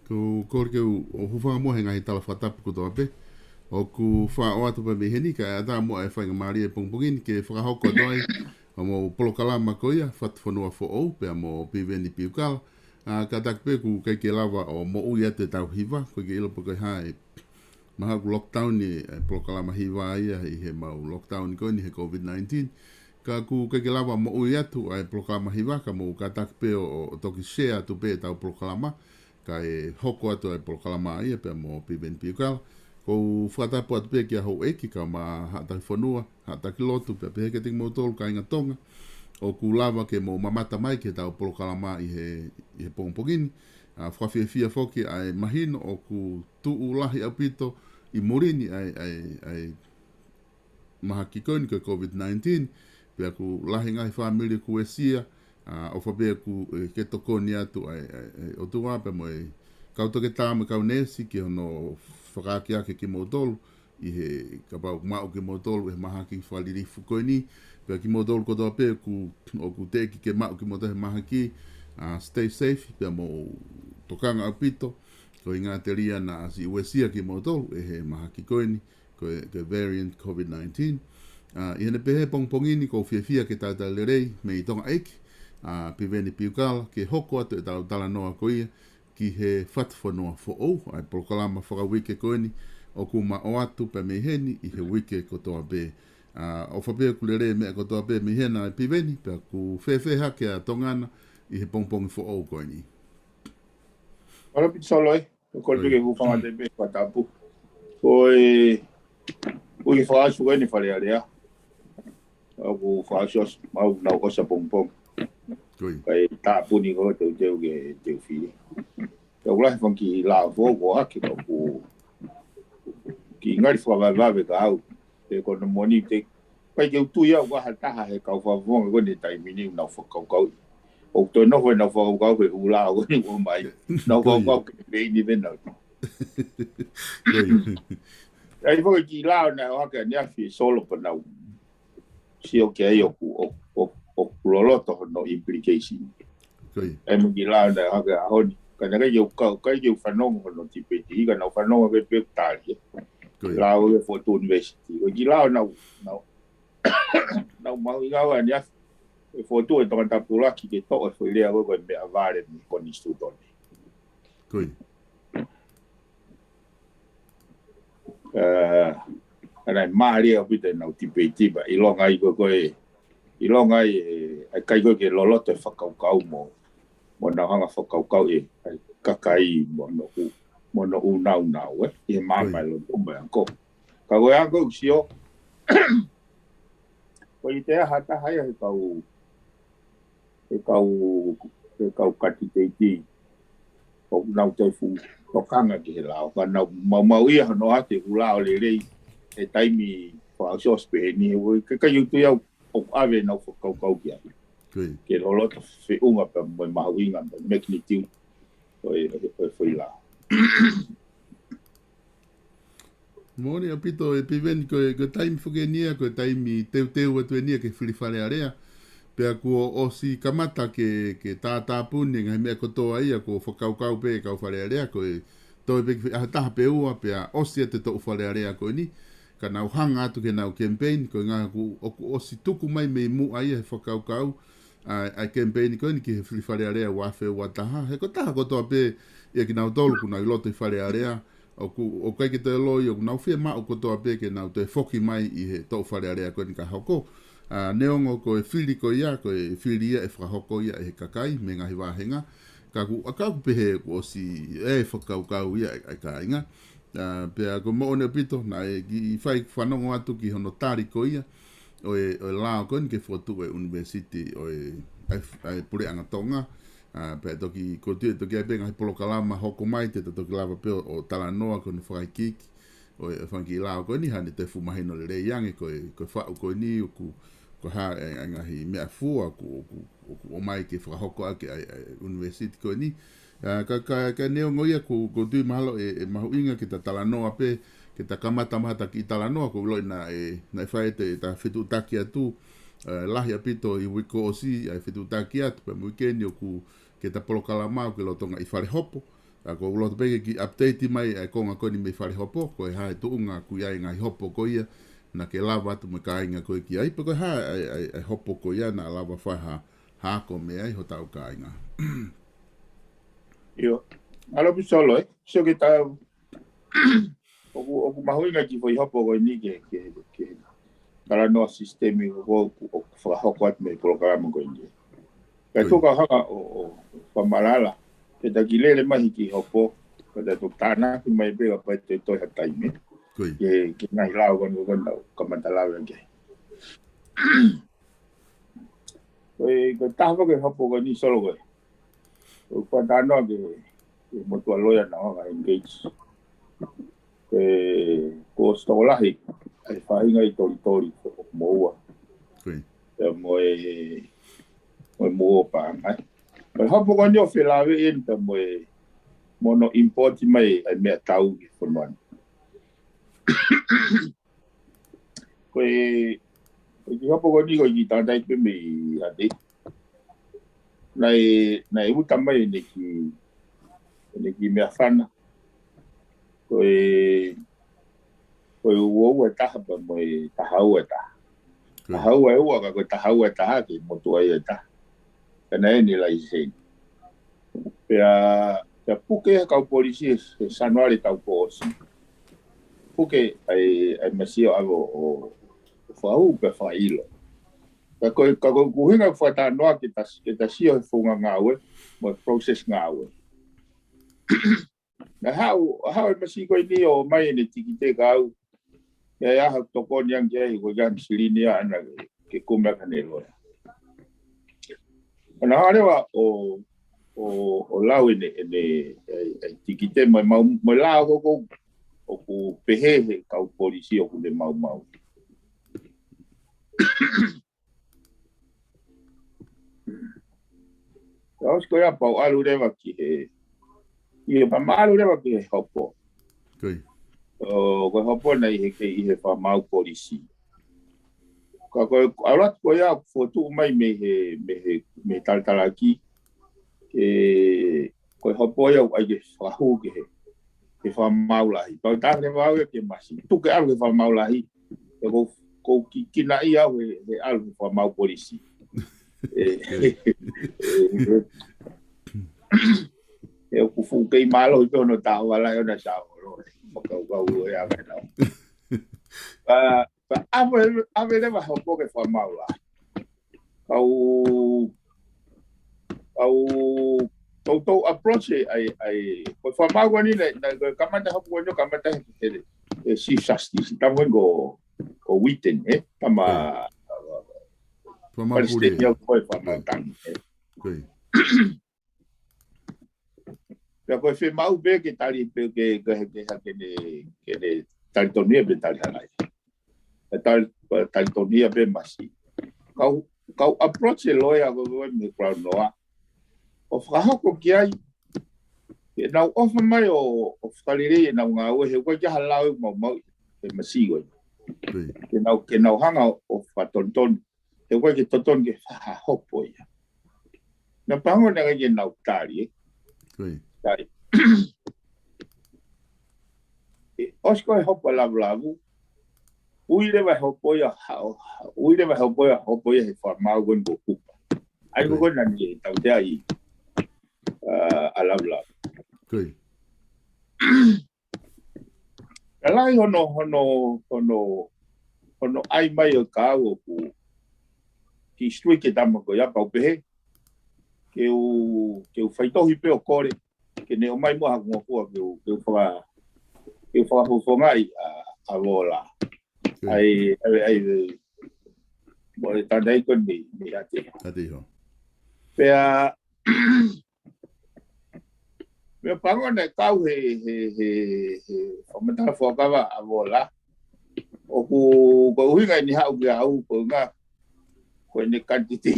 ko ke o hufa mo henga hitala fatap ko to pe o ku fa o atu pe heni ka ata mo e fa ngari e pongpongin ke fa hoko doi o mo polokala makoia fat fonua fo o pe mo piveni piukal ka tak pe ku ke lava o mo u ia te tau hiva ko ke ilo po ke hai maha ku lockdown ni polokala mahiva ia i he mau lockdown ko ni he COVID-19 ka ku ke lava mo u ia tu ai polokala mahiva ka mo ka tak pe o toki share tu pe tau polokala ma ka e hoko atu ai polokala ma ia pe mo piveni piukal ko fata po atu pe ki a ho eki ka ma hata fonua hata ki lotu pe pe ke ting mo tolu ka inga tonga o ku lava ke mo mamata mai ke tau polokala ma i he pongpongini whawhiawhia whoki ai mahino o ku tuu lahi apito i morini ai maha kikoni ke COVID-19 pia ku lahi ngai whamiri ku esia o whapea ku ke tokoni atu ai o tuwa pe mo e kautoke tāma kau nesi ki hono whakaki ake ki motolu i he kapau mao ki motolu e maha ki whalirifu koini pia ki motolu kotoa pe o ku teki ke mao ki motolu he maha ki stay safe pia mo tokanga apito ko inga teria na si uesia ki motolu e he maha ki koini ko variant COVID-19 i hene pehe pongpongini ko whiawhia ke tata lerei me i tonga eiki piveni piukala ke hoko atu e tau tala noa ko ia ki he whatwhanoa fo ou ai polokalama whakawike koini o kuma o atu pe meheni i he wike kotoa be o whapea kulere mea kotoa be mehena ai piveni pe ku whewheha ke a tongana i he pongpongi fo ou koini. Ora piti soloi, ko le ke ufanga te pe patapu. Ko e ui whaasu koini whare area. Aku whaasu mau nau osa pongpong. Kai tāpuni ko teu ke teu whiri. Ka ulahi whanki la fō ko hake ka ku ki ngari whawawave ka au. Te kono moni te kai ke utu iau waha taha he kau whawonga kone taimini nau whakaukau. O toi noho nau whakaukau ke ula o kone o mai. Nau whakaukau ke peini venau. Ai whaka ki lao na o hake ni awhi solo pa nau. Sio ke ai o kuloloto no implication. Ai mungi lao na hake ahoni. Kana kai eu whanongo no tipeti. Hika nau whanongo ke pe tali. Lao ke Fort University. Ko ki lao nau mau ingawa ni awhi. E foto e tonga tapulaki ke toa foi lea ko e mea vare ni koni studoni. Koi. Ana maari o pita na tipeti ba ilonga i ko ilonga ai kai ko ke loloto e whakaukau mo na hanga whakaukau e kakai mo no nau e mama lo tomba anko. Ka go anko sio ko i te hata hai e kau kati teiti o nau te fu tokanga ki he lao ka nau mau ia no ate ulao le rei e taimi fa so spe ni o ka yutu ia o ave nau kau ki ai ke lo to fe uma pa mo mau inga magnitude o foi lá Moni apito e piven ko taimi fugenia ko taimi teu atu nia ke filifare area pe ku o si kamata ke tāpuni ngai mea kotoa ia ko whakaukau pe kau whare area ko e toi pe taha pe ua pe a osi te tau whare area ko ni ka nau hanga atu ke nau campaign ko ngā ku o si tuku mai me mu ai he whakaukau ai campaign ko ni ki he whare area wafe ua taha he ko taha kotoa pe ia ki nau tolu ku nau loto i whare area o kai ki te loi o nau whia mao kotoa pe ke nau te whoki mai i he tau whare area ko ni ka hoko neongo ko e whiri ko ia, ko e whiri ia e whakahoko ia e kakai, me ngahi wāhenga. Ka ku akau pehe o si e whakaukau ia e ka inga. Pea ko mo one pito, na e ki whai whanongo atu ki hono tāri ko ia, o e lao ko ni ke whotu e university o e pure angatonga. Pea toki ko tue toki ai pe ngahi polokalama hoko mai te toki lava pe o talanoa ko ni whakaikiki. O e whanki lao ko ni hane te fumahino le rei yange ko e whau ko ni o ku ko ha ngahi mea fua o mai ke whakahoko ake university ko ni ka neo ngoia ko tui mahalo e mahu inga ki ta talanoa pe ke ta kamata mahata ki talanoa ko loi na e whae te ta whitu taki atu lahi apito i wiko o si ai whitu taki atu pe muikeni o ku ke ta polokalama ke lotonga i whare hopo ko lo pe ki update mai ai ko nga ko ni me fale hopo ko ha tu nga ku ia nga hopo ko ia na ke lava tu me ka inga ko ki ai pe ko ha ai hopo ko ia na lava fa ha ko me ai ho tau ka inga Yo. Alo bisolo so que ta o mahuinga ki foi hopo ko ni ke para no sistemi ko fa hoko at me programa ko ni. Ka to ka ha o fa malala ke ta kilele mai ki hopo ko ta to tana ki mai be pa te to ha tai me. Ke ngai lao kon ko ndau ka mantala ke. Ko ta ho ke hopo ko ni solo ko. Ko ta no ke mo to loya na ga engage. Ko stolahi ai whahinga i tori moua. Moe mua pāngai. Mai hapo ka nio whilawe enta mono importi mai ai mea tau ki whanuan. Koe hapo ka nio ki tātai pe me hati. Nai uta mai ne ki mea whana. Koe uou e taha pa moe tahau e taha. Tahau e ua ka koe tahau e taha ki motu ai e taha. Kana e ni lai sen. Pea puke e kau polisi e sanuari tau po osi. Puke ai masio avo o whau pe whailo. Ka koe kuhinga whata noa ki ta sio e whunga ngāwe, moe process ngāwe. Na hau e masi koe ni o mai ne tiki te kau. Ya ha toko niang ke ko jan silini ana ke kumba kanelo. Ana hare wa o lau ne tiki te mai lau ko ku pehe kau polisi o ku le mau. Os ko ya pau alu rewa ki e pa malu rewa ki hopo. Ko hopo na i he wha mau polisi. Ka koe alat ko ia fotu mai me taltalaki. Koe hopo ia ai ke whahu ke wha mau lahi. Pau tāne wau e ke masi. Tuke alu ke wha mau lahi. Ko kina i au he alu ke wha mau polisi. E ku fu kei malo i tono tau ala e ona sao. Kau e ave nau. Ave leva hopo ke wha mau la. Kau approach ai ko wha mau wani na kamata hopo wani kamata he si sasti. Si tamu ko witen tama palestinian ko wha mau tangi. Ya ko fe mau be ke tali pe ke ne talitonia be tali halai. Talitonia be masi. Kau approach e loya ko me crowd noa. O fraho ko kiai. E nau ofa mai o falire na nga o he ko ja halau mau e masi go. Ke nau hanga o fatonton. E ko ke toton ke fa hopo ya. Na pango na ke nau tali. Osko e hopo lavu. Uile vai hopo ya he farmau gon go kupa. Ai go na ni tau te ai. Lavu. Alai hono ai mai o ka o ku ki stui ke tama ko ya pau pehe. Ke u faitohi pe o kore. Que ne o mai mo ha mo ko que fa ho ngai a vola ai mo ta dai ko ni ati ho pe me pango ne kau he o me ta fo ka a vola o ku hinga ni ha u ga u ko nga ko ne kantite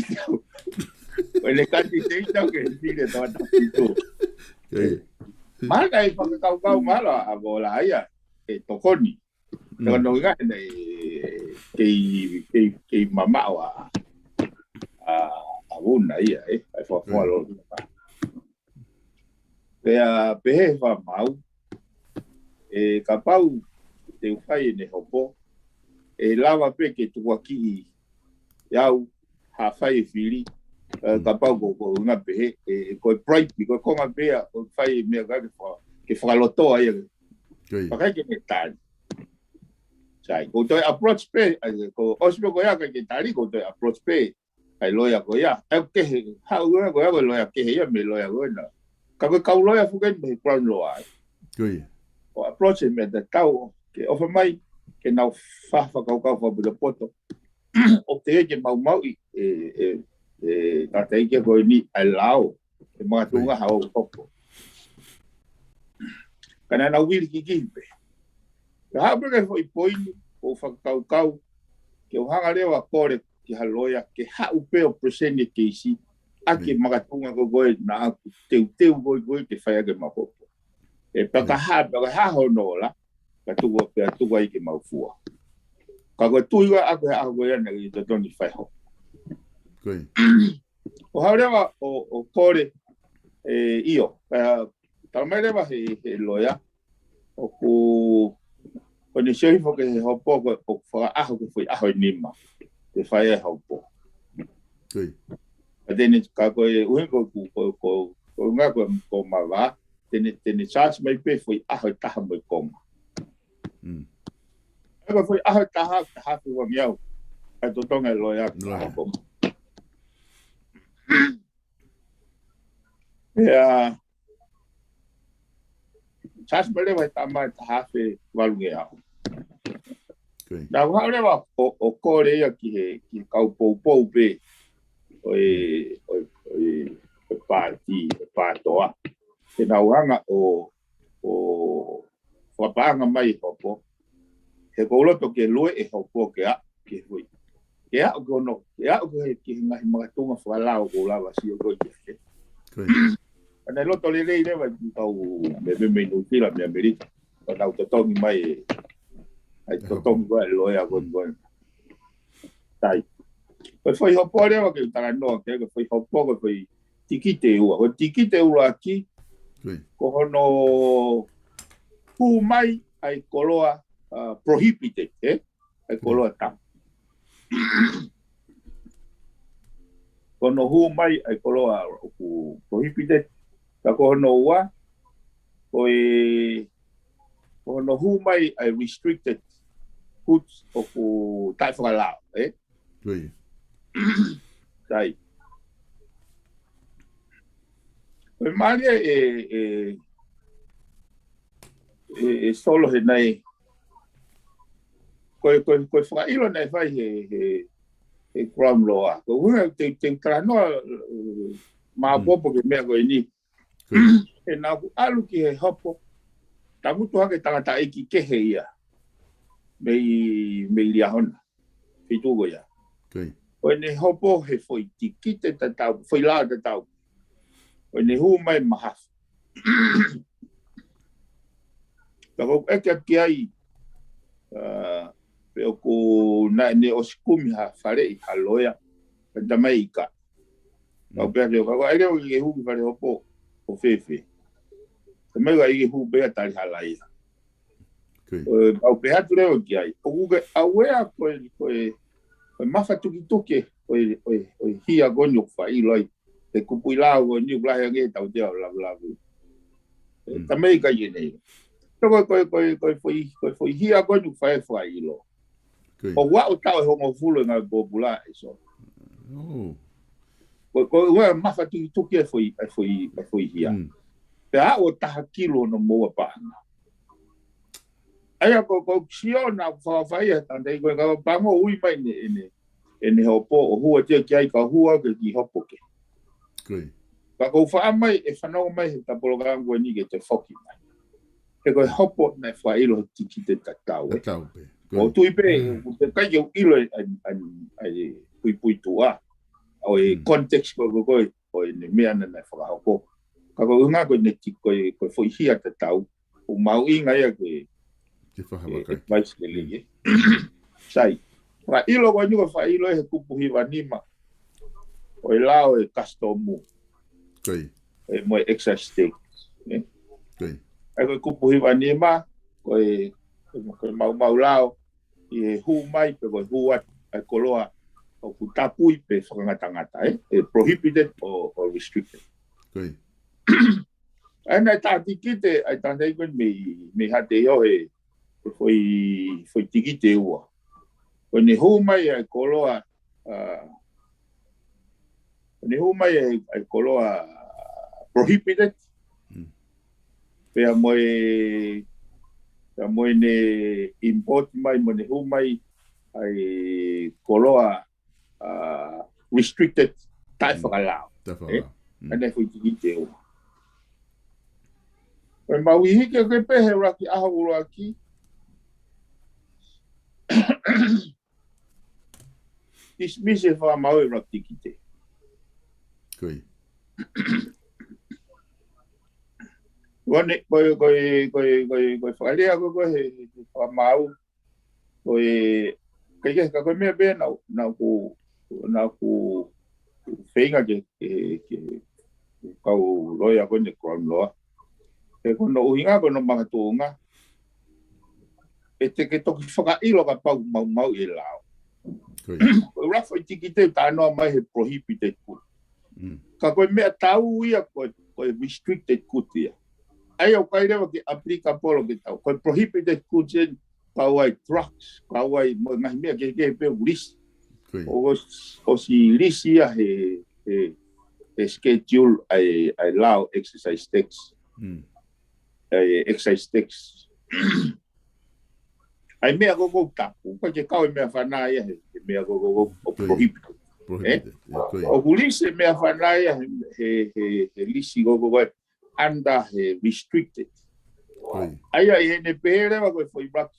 ko ne kantite ke ni de to ta Mana i whakakau mala a vola aia e tokoni. Naka no inga kei mamao a wuna ia ai whakakua lo. pehe wha mau, ka pau te uwhai ne hopo, lava pe ke tukua ki iau, ha whai whiri, ka pau ko unga pehe, koe bright, koe konga pea, o whai mea ke whakalotoa ia, pakai ke me tani. Sai, ko toi approach pe, ko osmo ko ia ka ke tani, ko toi approach pe, ai loia ko ia, ke ha ua ko ia ko loia ke ia me loia ko na. Ka ko kau loia fuken me crown loa. O approach me da tau ke ofa mai ke nau fa kau fa bu poto. O te ke mau ta te ke ko ni allow e ma tunga ha o popo. Kana na wir ki pe. Ka ha pe foi point o fa kau ke o hanga lewa kore ki haloia ke ha upe o presene ke isi ake magatunga ko goe na teu goe ke whaia ke mahopo. E paka ha honola ka tuwa i ke maufua. Ka koe tuiwa ako goe ana i te toni whai ho. O haurewa o kore io. Talamai rewa he loia o ku ni sehi fo ke hopo o whaka aho ke whai aho nima. Te whaia hopo. Tene ka koe uhe ko ngā ko mawa, tene charge mai pe foi aho taha mai koma. Ego foi aho taha fu wa miau. Ai to tonga loia koma. Ya charge mai vai tama taha fe walunge au. Na wa lewa o kore ia ki kau pou pe. Oi patoa te nauanga o whapanga mai hopo he kouloto ke lue e hopo ke a ke hui ke a kono ke a ko he ki ngai magatunga whalao ko lava si o koi ke ana loto le rewa tau me no tira me amerika pa tau te tongi mai ai to tongi ko loia ko tai foi hopo rewa ke tara no ke foi hopo ko foi tikite ua. O tikite ua aki, ko hono hu mai ai koloa prohibited, ai koloa tam. Kono hu mai ai koloa prohibited, ka ko hono ua, ko hono hu mai ai restricted foods o ku tai whakalao, Tai. Koe maria solo he nei. Koe whakailo nei whai he crown law. Ko hunga te kranoa maapopo ke mea koe ni. E nā ku alu ki he hopo. Ta mutu hake tangata eki kehe ia. Mei liahona. Whituko ia. Koe ne hopo he foi tikite ta tau. Foi laa ta tau. O ne hu mai mahaf. Tako eke ki ai pe o ko na ne o skumi ha fare I haloia pe tamai ka. Tako pe ake o ai reo I hu ki fare hopo o fefe. Tamai wa I hu pe atari halai. O pe hatu reo ki ai. O kuke awea koe mafa tuki tuke o hia gonyo whai loi. Te kupui lao o niu plahe nge tau te au lavu. Tamei ka yenei. Toko koe foi hia konu whae ilo. O wao tau e hongo fulu ngā bōpula e so. Koe ua mawha tuki e foi hia. Pe a o taha kilo no moa pāna. Aia koe sio na whawhai e tante koe ka pango ui mai ne hopo o hua tia ki ai ka hua ke ki hopo ke. Ka kou wha mai e whanau mai he tapologang koe ni ke te whoki mai. He koe hopo nei whailo tiki te tatau. O tui pe, te kai au ilo ai pui tua. O e context koe o e ne mea nei whakahoko. Ka kou unga koe ne ki koe whoihia tatau. O mau inga ia koe e mais ke lege. Sai, whailo koe ni koe whailo he kupuhi wanima. O e lao e customu. E moe extra steak. Ai koe kupu hiwa ni ma, koe mau lao, i he hu mai, pe koe hu at, ai koloa, o ku tapu i pe whakangata prohibited or restricted. Ai nai tā tikite, ai tā nei koe me hate o foi tikite ua. Koe ne hu mai ai koloa, ne hu mai ai koloa prohibited, pea moe ne import mai mo ne hu mai ai koloa restricted tai whakalao. Ane foi tikite ua. Koe mau i hike koe pehe raki aha uro aki. Dismiss e wha mau e raki tikite. Koe. Koe whakalea koe he wha mau. Koe ka koe mea bea nau ku whenga ke kau loia koe ne crown loa. E kono uhinga kono mga tūnga. E te ke toki whakailo ka pau mau e lao. Koe rafa i tikite tānoa mai he prohibited good. Ka koe mea tau ia koe restricted good ia. Ai au kai rewa ki aplika polo ki tau. Koe prohibited goods in kau ai drugs, kau ai mo ngahi mea ke pe ulisi. O si lisi ia he schedule ai lao exercise text. Exercise text. Ai mea gogo tapu, koe ke kau mea whanai ia he mea gogo prohibited. O ulisi mea whanai ia he lisi gogo koe under he restricted. Ai ai ne pere wa koe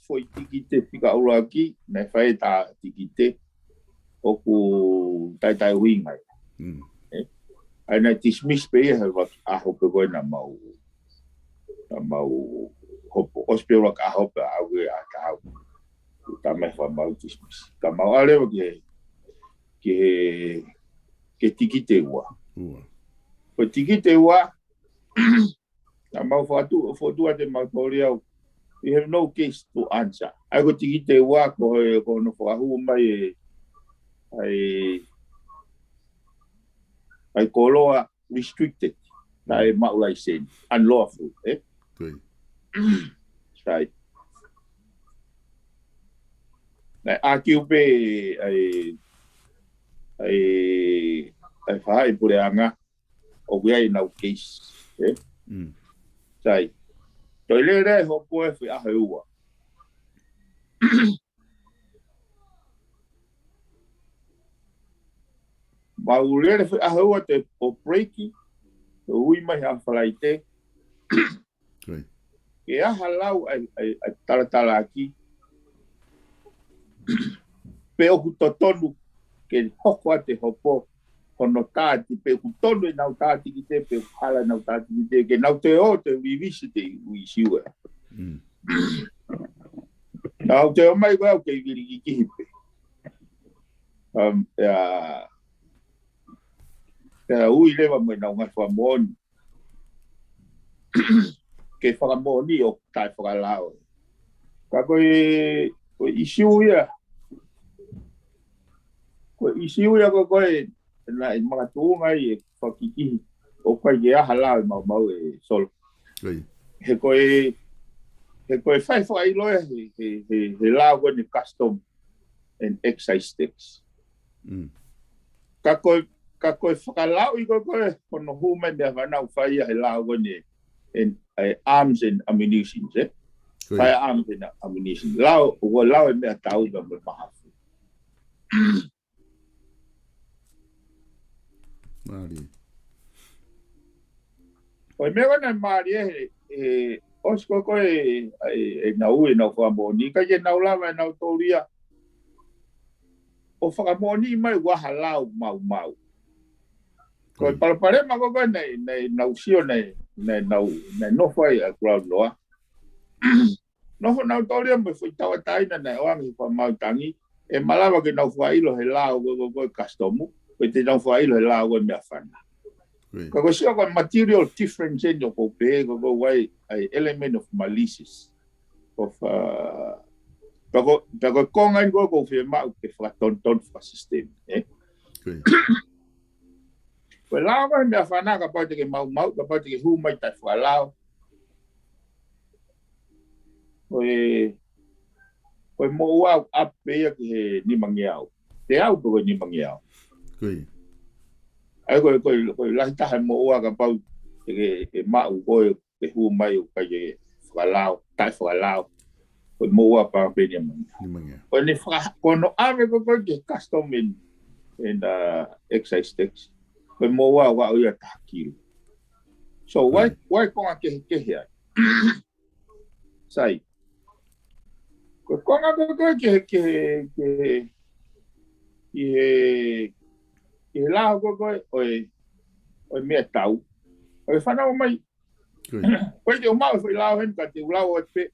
foi tikite pika ura aki, nei whae tā tikite o ku tai wingai. Ai nei dismiss pe ia he waki aho pe koe na mau hopo, ospeo waka aho pe au e a ka hau. Ta mai wha mau dismiss. Ka mau ale wa ke tikite ua. Ko tikite ua, na mau whatua te mau tori au. We have no case to answer. Ai ko tikite ua ko no whahu mai ai koloa restricted. Na e maulai sen. Unlawful, Sai. Na akiu pe ai whahai pure anga o wiai nau case. Sai. Toi le hopo e whi ahe ua. Mau le whi ahe ua te o breaki, te ui mai a whalai te. Ke aha lau ai talatala aki. Pe oku totonu ke hoko a te hopo kono tāti, pe oku tonu e nau tāti ki te, pe oku hala nau tāti ki te, ke nau te o te vivisi te ui siwe. Nau te o mai koe au ke viri ki kihipe. Ui lewa mai nau ngai whamoni. Ke whakamoni o tai whakalao. Ka koe isiu ia. Koe isiu ia koe na i mga tuunga i e whakikihi. O koe ke aha lao i mau e solo. He koe whai whakailoa he lao koe ni custom and excise tax. Ka koe whakalao i koe kono hume mea whanau whai he lao koe ni arms and ammunition, firearms and ammunition. Lao e mea tau i me mahafu. Mari. Oi mea wana mari e osko koe e nau e nau whamoni. Ka ye nau lava e nau tauria. O whakamoni mai waha lau mau. Koe paraparema koe nei nau sio nei nofai a crowd loa. Nofo nau tauria me fui tawa taina nei oangi wha mautangi. E malawa ke nau whailo he lao koe customu. Koe te nau whailo he lao koe mea whana. Kako siya ko material difference in ko pe ko why a element of malicious of Pero kung ang go firma o que fa ton fa system Wala ko na fana kapag ke mau kapag ke humay ta fa lao Oi mo wa ape ke ni mangiao te au ko ni mangiao ai ko la ta mo wa kapag ke mau ko ke humay o ke fa lao ta fa lao Ko mo wa pa pe ni mangia. Ko ni fra ko no ave ko ke custom in excise tax. Ko mo wa ya takil. So why ko ke here? Sai. Ko nga ko ke la ko oi me tau. Oi fa na mai. Ko yo ma foi la hen ka te la o pe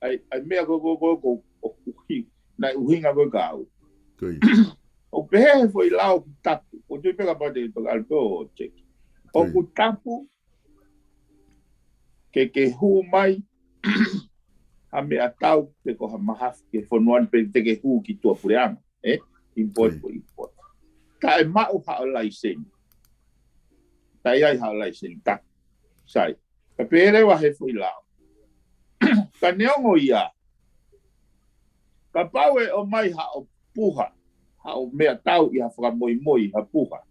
ai mea go na uhinga go gau. O pe foi lá o tapu. O tu pega para dentro alto check. O tapu que hu mai a me atau te ko mahaf que fonuan pe te que hu ki tu apureama, import. Ta e mau ha license. Ta ai ha license ta. Sai. Ka pere wa he foi lá. Ka neongo ia. Ka paue o mai ha o puha. Ha o mea tau i ha whakamoi ha puha.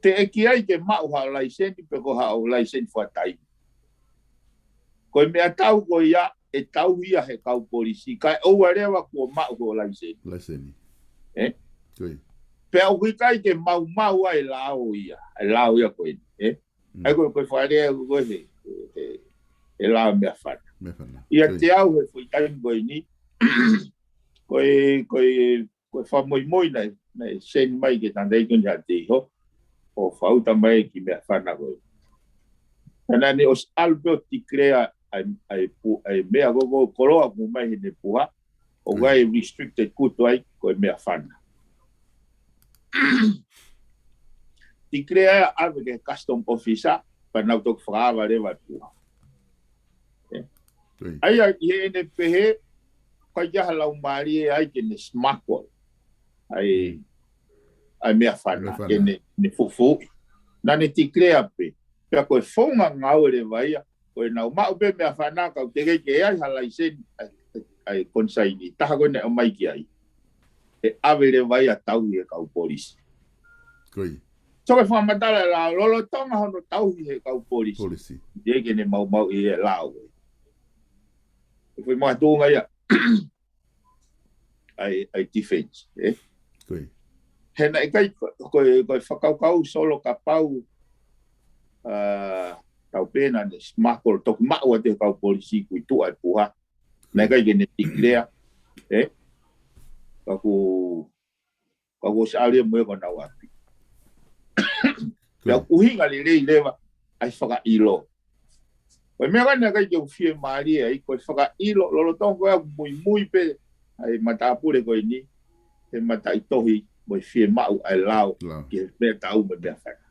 Te eki ai ke mau ha o laiseni pe ko ha o laiseni whatai. Ko mea tau ko ia e tau ia he kau polisi. Kai oua rewa ko mau ho laiseni. Pe au kai ke mau ai lao ia ko ai ko whare ko e lao mea whana ia te au he fui tai ko ni ko whamoi na sen mai ke tandai ko ja te ho o whauta mai ki mea whana ko ana ni os Albert ti crea ai mea go koroa mu mai ne puha o gai restricted kuto ai ko mea whana Ti crea ave que custom officer para não tocar frava leva tu. Aí e NPH ko já lá mari ai que ne smartphone. Aí minha fana que ne fufu. Na ne ti crea pe. Pe ko fonga ngau le vai ko na ma be minha fana ka te que ai hala isen ai consaini. Ta ko ne mai ki ai. E ave le vai a tau e ka polisi. So ke fa matala la lolo tonga hono tau he kau polisi. Dia ke ne mau e lao. E foi mais tonga ia. Ai defense, Hena e kai ko whakau solo ka pau tau pena ne smakol tok mau te kau polisi ku tu ai puha. Na kai ke ne tiklea. Kako sali mo ko na wapi. Pea uhinga le lewa ai whaka ilo. Koe mea kana kai ke uwhie maari ai, koe whaka ilo, lolo tongo ea mui pe, ai matapure koe ni, he mata i tohi, moi whie mau ai lao, ki mea tau me mea whaka.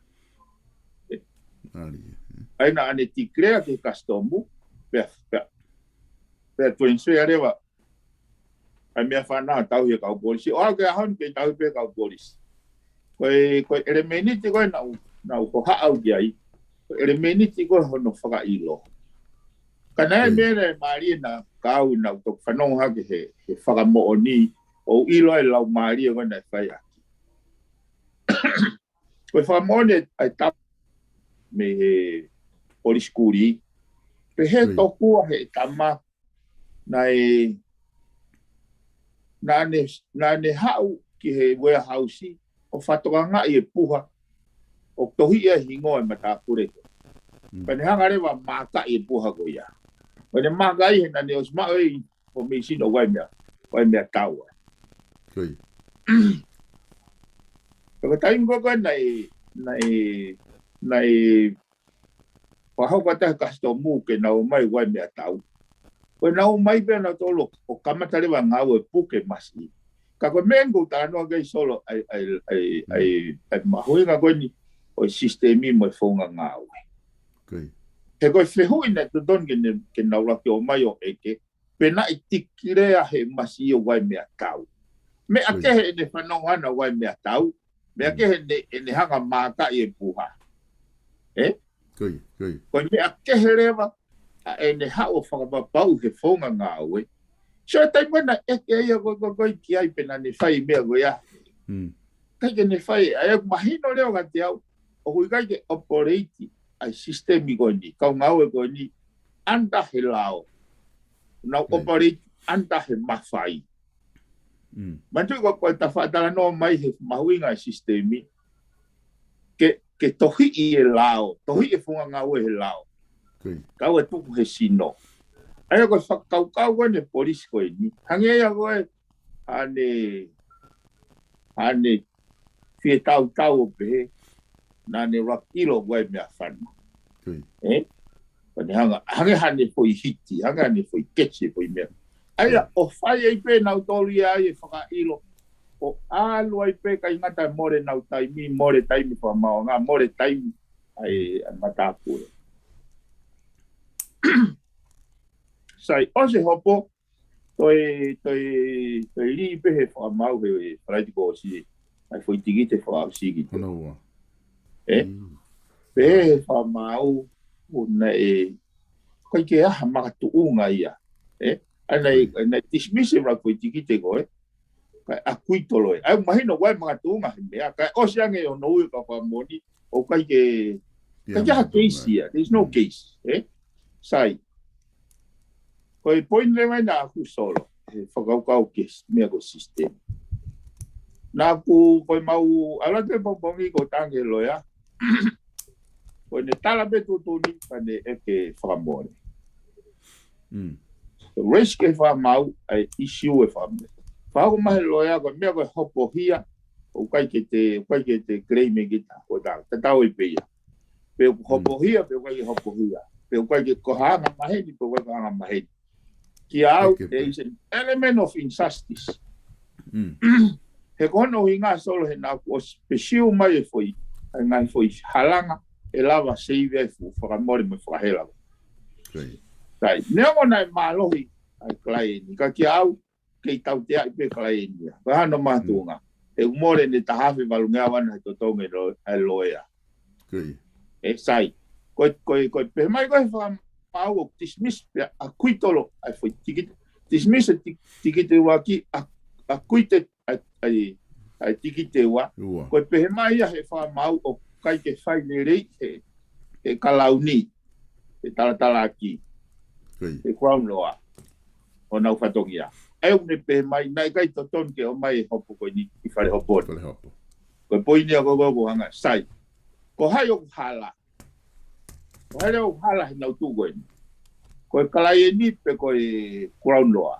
Ai na ane ti crea ke kastomu, pea tuensue arewa, ai mea whana tau he kau polisi, o ke ahon ke tau pe kau polisi. Koe elemeniti koe na uko haau ki ai. Koe elemeniti koe hono whaka ilo. Kana e mene maari na kau na uko whanong hake he whaka mo'o ni o ilo e lau maari koe na whai aki. Koe whaka mo'o ne ai tap me he poliskuri. Pe he tokua he tama na ne hau ki he warehouse o whatokanga i e puha o tohi e hingo e matapure. Pane hanga rewa maka i e puha ko ia. Pane maka i he nane os mao e o me sino wai mea taua. Pero taingo ko nai wahau kata kastomu ke na o mai wai mea tau. Koe nau mai pe na tolo o kamatare wa ngau e puke masi. Ka koe mengo ta no gai solo ai mahuinga koe ni o sistemi mo fonga ngau. He koe whehui na te don ke naura ki o mai o eke, pena i tikire a he masi o wai mea tau. Me a kehe ene whanonga na wai mea tau, me a kehe ene hanga māka i e puha. Koe me a kehe rewa, a ene hao whakapapau he whonga ngā ue. So tai mana eke ia koe ki ai pena ne whai mea koe a. Kai ke ne whai, a e mahino leo ka te au, o hui kai ke operate ai sistemi koe ni, kau ngau e koe ni, anda he lao. Nau operate anda he mawhai. Mantu koe ta whaatara no mai he mahuinga sistemi, ke tohi i e lao, tohi e whunga ngau e he lao. Kau e tuku he sino. Aia koe whakau koe ne polisi koe ni. Hange ia koe hane fie tau o pehe na ne rakilo koe mea whanu. Hange hane foi hiti, hange hane foi ketsi foi mea. Aia o whai ei pe nau toli ai e whakailo. O alu ai pe kai ngata more nau taimi, more taimi whamao ngā, more taimi ai matapure. Sai, o se hopo, toi li pe he whamau he wharaitiko o si, ai foi tigite whamau sigi. Pe he whamau, una koi ke aha makatu unga ia. Ana dismiss e foi tigite koe, kai akuitolo e. Ai mahino wai makatu unga he mea, kai o se ange o noue ka whamoni, o kai ke ha case ia, there's no case. Sai, koe point le mai na aku solo, he whakaukau ke mea ko sistema. Nā ku koe mau alate pampongi ko tange loia, koe ne tala pe tutuni ka ne eke whakamore. Race ke whamau ai issue e whamau. Whako mahe loia koe mea koe hopo hia, o kai ke te grey me gita, koe tā, tatau i peia. Pe hopo hia, pe kai ke hopo hia. Pe kai ke kohanga maheni, pe kai kohanga maheni. Ki au, there is an element of injustice. He kono i ngā solo he nā o special mai e foi, ai ngai foi halanga, e lava seive e fu, whakamori me whakahela. Tai, neongo nai mālohi ai klaeni, ka ki au, kei tau te ai pe klaeni. Wahano mātuunga, e umore ne tahafi walungea wana he totonge ai loea. E sai, koe pe mai koe whakamau o dismiss pe a kuitolo ai foi tikite. Dismiss e tikite waki a kuite ai tikite wa. Koe pe mai he whakamau o kai ke whai ne rei he kalauni, he talatala aki, he crown loa, o nau whatongia. E une pe mai, nai kai toton ke o mai hopo koe ni i whare hopo. Koe poini a gogo hanga, sai. Ko hai o hala. Ko hai o hala he nau tu koe ni. Koe kalai e ni pe koe crown loa.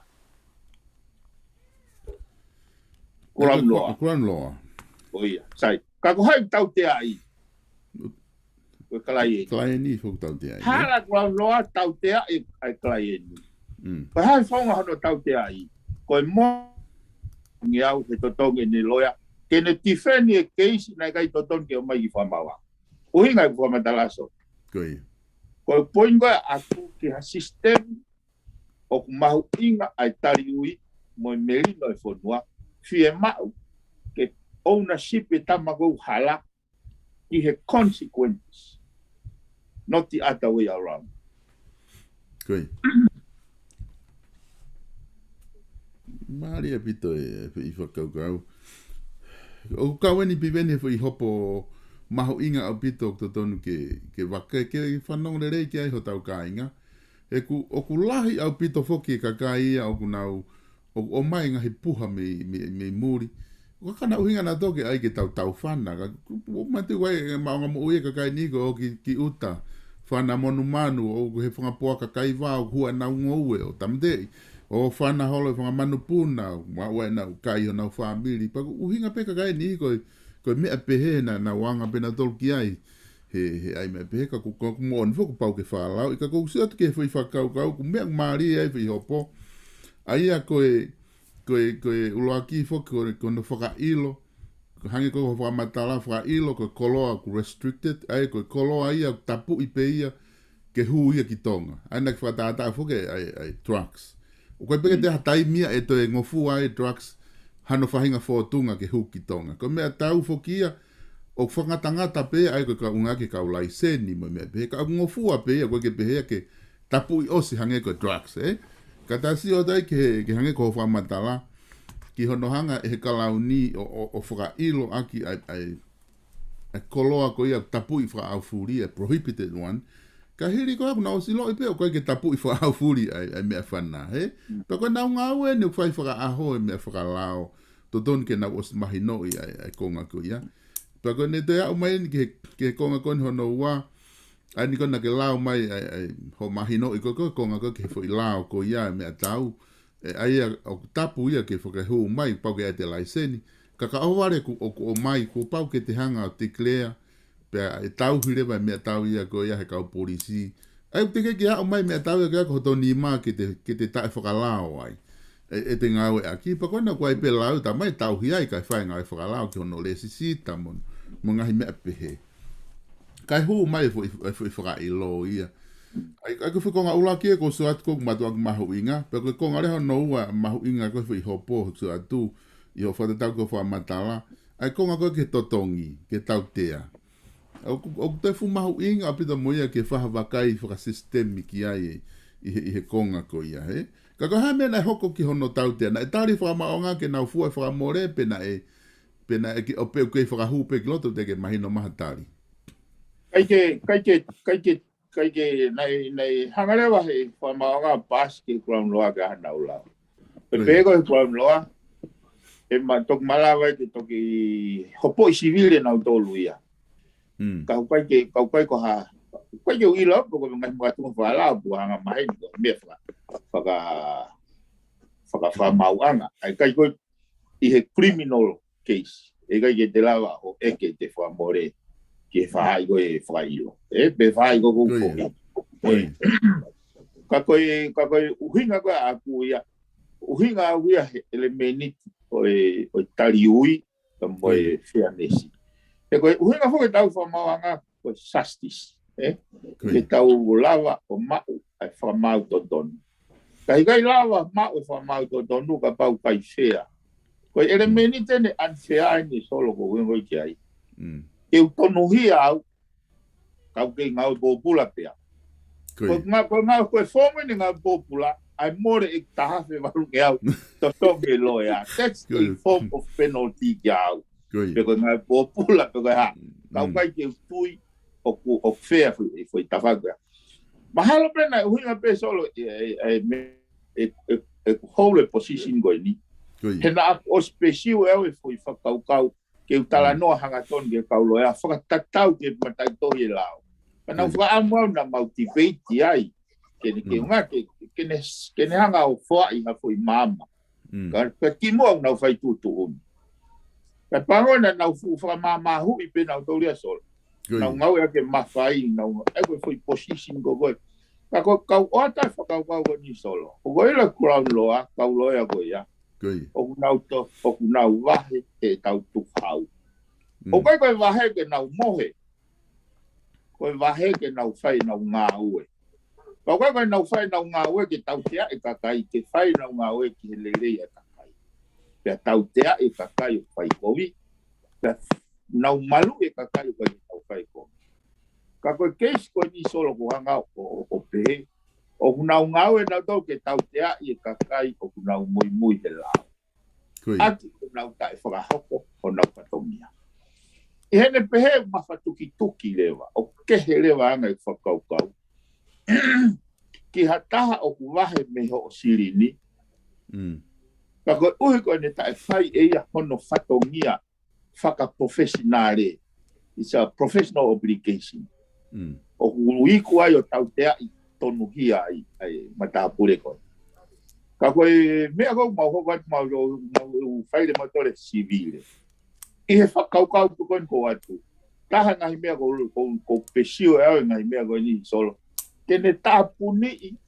Crown loa. Oia, sai. Ka ko hai tau te ai. Koe kalai e ni. Kalai e ni fok tau te ai. Hala crown loa tau te ai kalai e ni. Koe hai whaunga hono tau te ai. Koe mo ngi au he totonge ni loia. Kene tifeni e keisi nai kai totonge o mai i whamawa. Uhinga i whamatalaso. Koe poingoe aku ki ha sistem o kumahu inga ai tari ui mo i merino e whanua. Fie mau ke ownership e tamakou hala i he consequences. Not the other way around. Maria pito e i whakaukau. O kaweni pivene i hopo maho inga au pito o tonu ke waka ke whanong le rei ki ai ho tau ka inga. O ku lahi au pito foki e kakai ia o ku nau o mai ngahi puha me muri. O kana uhinga na toke ai ke tau whana. O mati wai maonga mo ue kakai niko o ki uta. Whana monu manu o he whangapua kakai wā o hua nau ngoue o tamdei. O whana holo whanga manu puna, wai nau kai o nau whamiri. Paku uhinga pe kakai niko koe mea pehe na wanga pena tolki ai. he ai me pe ka ku mo on fo ku pau ke fa la ka ku se ke foi fa kau ku me mari ai fi hopo ai a ko ulo aki fo ko no fa ilo hangi ko fa matala fa ilo ko koloa ku restricted ai ko koloa ia tapu i pe ia ke hu ia ki tonga ana fa ta fo ke ai trucks o ko pe te hatai mia e to ngofu ai trucks hano fa hinga fo tunga ke hu ki tonga ko me tau fo kia o whangatangata pe ai ko ka unga ke ka ulai seni mo me pe ka ngofua pe ko ke pe ke tapu i osi hange ko drugs ka tasi o dai ke hange ko fa matala ki hono hanga e ka launi o fra ilo aki ai koloa ko ia tapu i fra au furi prohibited one ka hiri ko na o silo pe ko ke tapu i fra au furi ai me fana pe ko na unga we ne fa fra aho me fra lao to don ke na os mahino ai konga ko ia Pako ne te au mai ke konga kon hono ua. Ani kona ke lao mai ho mahino i koko konga ko ke fo i lao ko ia me atau. Ai o tapu ia ke fo ke hu mai pau ke te laiseni. Kaka aware ku o mai ku pau ke te hanga o te klea. Pe e tau hirewa me atau ia ko ia he kau polisi. Ai te ke au mai me atau ia ke ako hoto ni ma ke te tae whakalao ai. E te ngau e aki. Pako na kua i pe lau ta mai tau hiai kai whae ngau e whakalao ki hono le sisita mon. Mo ngahi mea pehe. Kai hu mai fo whaka i lo ia. Ai ko whikonga ula kia ko suat ko matua ki mahu inga. Pe ko konga reho no ua mahu inga ko whi hopo suatu. I ho whatatau ko wha matala. Ai konga ko ke totongi, ke tau tea. O te fu mahu inga apita moia ke whaha wakai whaka sistemi ki ai i he konga ko ia he. Ka ko ha mena hoko ki hono tau tea. Na e tari whaka maonga ke nau fua whaka more pena ki o pe ke whaka hu pe kloto te ke mahino mahatari. Kai ke nei hangarewa he wha maonga pas ke kuram loa ka hana ula. Pe pego he kuram loa e ma tok malawa ke toki hopo i civile na utolu ia. Kau kai ko ha kai ke uilo ko ngai mga tunga whala bu hanga mahi ko me whaka mauanga. Ai kai ko i he criminal case. E kai ke te lawa o eke te wha more ke whahai ko e whailo. Pe whahai ko kuko. Ka koe uhinga ko aku ia. Uhinga aku ia ele menit o tali ui ka mo e fairness. E koe uhinga fo ke tau whamauanga ko justice. Ke tau lava o mau ai whamau to tonu. Kai lava mau e whamau to tonu ka pau kai fair. Koe ele menit ene unfair ni solo ko wingo i ai. Eu tonu hia au kau ke ngau popula pea. Ko ngau fomo ni ngau popula ai more e tahafe waru ke au to toke loya. That's a form of penalty ke au. Peko ngau popula peko ha. Kau kai ke tui o fea foi tafaga. Mahalo pena huinga pe solo e whole position goi ni. Hena o special e foi whakau ke utala noa hanga ton ke kaulo e a whakatatau ke matai tohi lao. Kana whaamuau na motivate ai. Ke unga ke ne hanga o wha i hafo i mama. Ka kimo au nau whai tutu unu. Ka pango na nau whamamahu i pe nau taulia sol. Nau ngau e ke mawhai, nau ewe whai position ko goe. Ka kau oata whakau kau ni solo. O goe la kurau loa, kau loa goe ya. O nau wahe e tau tukhau. O koe wahe ke nau mohe. Koe wahe ke nau whai nau ngā ue. Koe nau whai nau ngā ue ke tau tea e kakai. Ke whai nau ngā ue ki he lerei e kakai. Pea tau tea e kakai o whai kovi. Pea nau malu e kakai o kai tau whai kovi. Ka koe keisi koe ni solo ko hanga o pehe. O kunau ngau e nau tau ke tau tea i e kakai o kunau mui he lao. Ati kunau tae whakahoko o nau patomia. I hene pehe mawhatuki lewa. O kehe lewa anga i whakaukau. Ki hataha o kuwahe meho o sirini. Ka koe uhi koe ne tae whai eia hono whatongia whakaprofessionale. It's a professional obligation. O uiku ai o tau tea i tonu hia ai matapure koe. Ka koe mea kou mau hokat mau whaile matore civile. I he whakaukau tu koe ko atu. taha ngai mea ko pesio e ngai mea ko ni solo ke ne tapu ni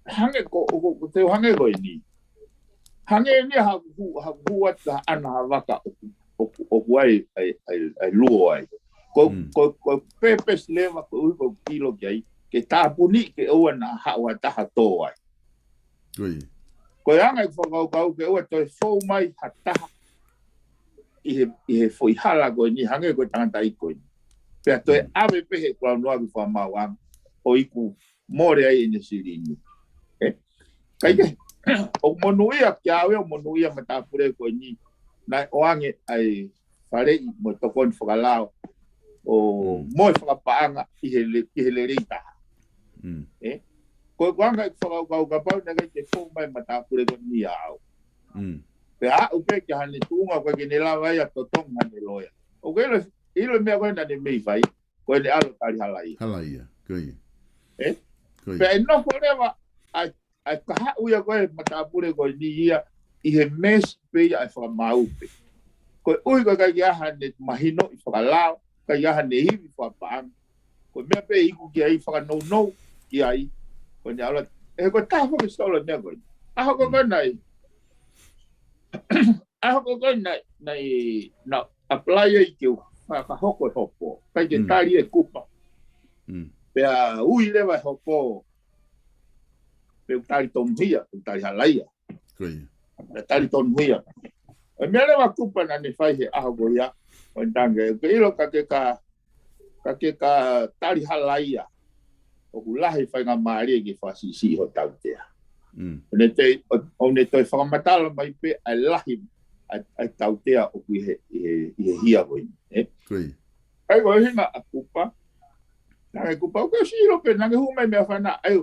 hange ko te hange ko ni hange ni ha ata ana waka o ai luo ai ko pepes leva ko kilo kai ke tapu ni ke o na ha wa taha to ai ko anga ko ke o to fo mai hata i foi hala ko ni hange ko tanga i ko pe to ave pe he ko no ave fa mawang o iku more ai ni sirini kai ke o monuia kia o monuia mata pure ko ni na oange ai fare mo to kon fogalao o mo fogapaanga i hele reita ko anga foga pa na ke fo mai mata pure ko ni ao pe a o pe ke hane tunga ko ke ne la vai a to tong hane loya o ke ilo me ko na ne me vai ko ne alo tali halai koi pe no forever ai ka uia ko mata pure ko ni ia i he mes pe ai fa mau pe ko ui ko ka ia hane mahino i fa lao ka ia hane hi fa pa ko me pe i ku ki ai fa no ki ai ko ne alo ko ta fo ke solo me ko a ko nai na apply ai ke ka hoko hopo kai ke tali e kupa pe a ui leva hopo pe tali tomhia tali halaia tali tomhia e me leva kupa na ne fai he aho ya o tange ke ilo ka tali halaia o hulahi fai nga maari ke fasisi ho tautea ne te whakamatala mai pe ai lahi ai tautea o kui he hia koi. Ai ko hinga a kupa. Nange kupa, o ke siro pe nange humai mea whana. Ai,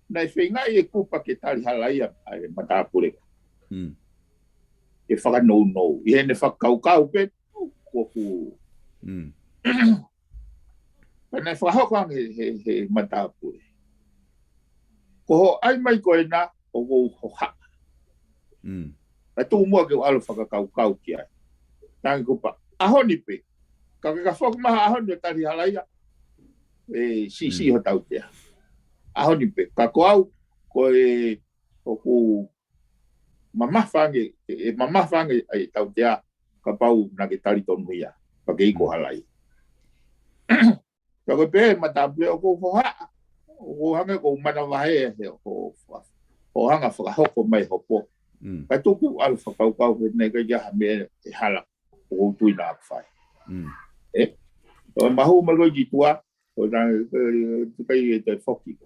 nai whenga i e kupa ke tali halaia ai matapureka. E whakanou. I hene whakaukau pe, kuku. Nai whakahokang he matapure. Ko ai mai ko na o ho ha. Tu mo ke alo whakakau ki ai. Tangi kupa. Ahoni pe. Ka whak maha ahoni o tari halaia. Si ho tautea. Ahoni pe. Ka ko au ko ku mamafange ai tautea ka pau na ke tari tonuia. Pa ke iko halai. Ka ko pe matapure o ko ho ha. O hanga ko mana wahe o hanga whakahoko mai hopo. Kai tuku alu whakaukau ne ka ia me e hala o tui na whai. O mahu malo jitua o nang kai e te whoki.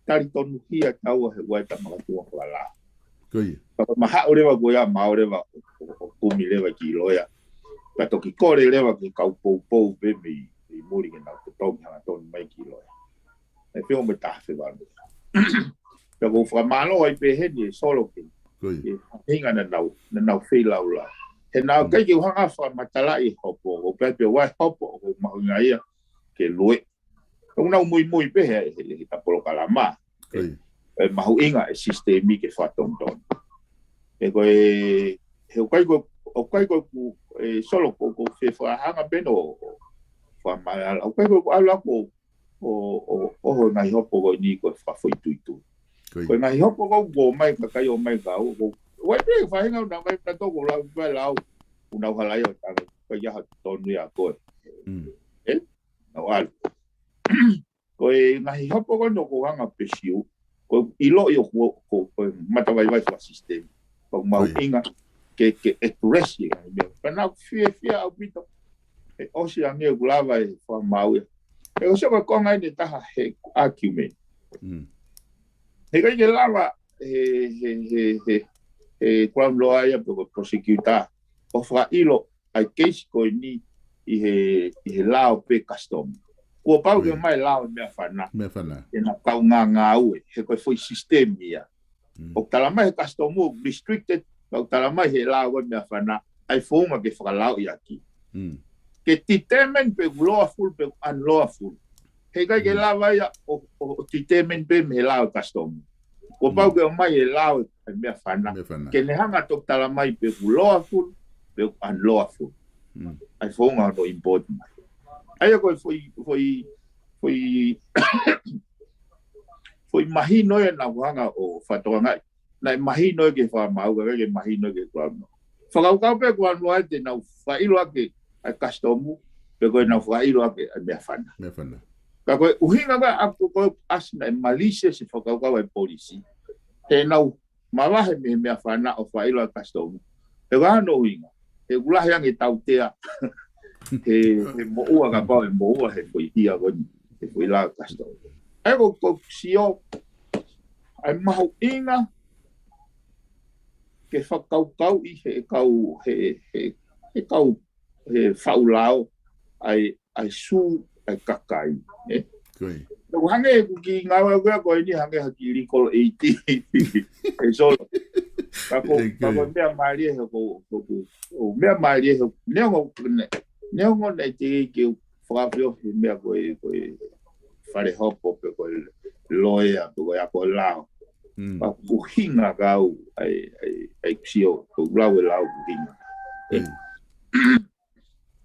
Tari tonu hia tau he wai ta makatua wala. Maha o rewa goia mao rewa o kumi rewa ki loia. Ka toki kore rewa ki kau pou be me i muri ke nau te tongi hanga tonu mai ki loia. E peo me tafe wanu. Ka ko whamano ai pe heni e solo ke. E hinga na nau whi lau. He nau kai ki uhanga whamatala i hopo. O pepe wai hopo o mahunga ia ke lue. Kung nau mui pe he tapolo kalama. E mahu inga e sistemi ke whatonton. E koe he o kai ko solo ko whewhahanga beno whamala. O kai ko ala ko o ngai hopo ko ni ko fa foi tuitu ko ngai hopo ko go mai ka kai o mai ka o wai pe fa hinga na mai ta to ko la vai lau una hala yo ta ko ya tonu ya ko na wal ko ngai hopo ko no ko hanga pesio ko ilo yo ko mata vai fa sistema ko mau inga ke express ya me na fia au pito o si ange gulava e fa mau e o seba konga ni taha he argument. He kai ke lava kwam loa ia po prosecutor o fra ilo ai case ko ni i he lao pe custom. Ko pau ke mai lao me fana. E na kau nga ue he ko foi system ia. O talama he custom restricted o talama he lao me fana ai foma ke fra lao ia ki. Que titemen pe lawful pe unlawful. He kai ke lava ia o titemen pe me lao custom. Ko pau ke mai e lao me fana. Ke ne hanga tok tala mai pe lawful pe unlawful. Ai fonga no important. Aí agora foi imagino na wanga o fatonga na imagino que fa mau que imagino que quando fa ka pe quando ai te na fa ilo ake a customu pe ko na fa ilo ake a me fana ka ko uhinga ga aku ko asna malícia se fa ka wa polisi te na ma va me fana o fa ilo a customu pe ga no uhinga e gula yang e tautea he mo ua ka pa mo ua he foi ia go he foi la customu ego ko sio ai mau inga ke whakau i he kau he kau he whaulao ai su ai kakai Koi. Ko hange ki ngawa ko ni hange hakili ko 80 e solo kako mea mari he ko mea mari he neo ne te ke fabio mea ko fare hopo pe ko loia ko ya ko lao pa uhinga gau ai sio ko lau uhinga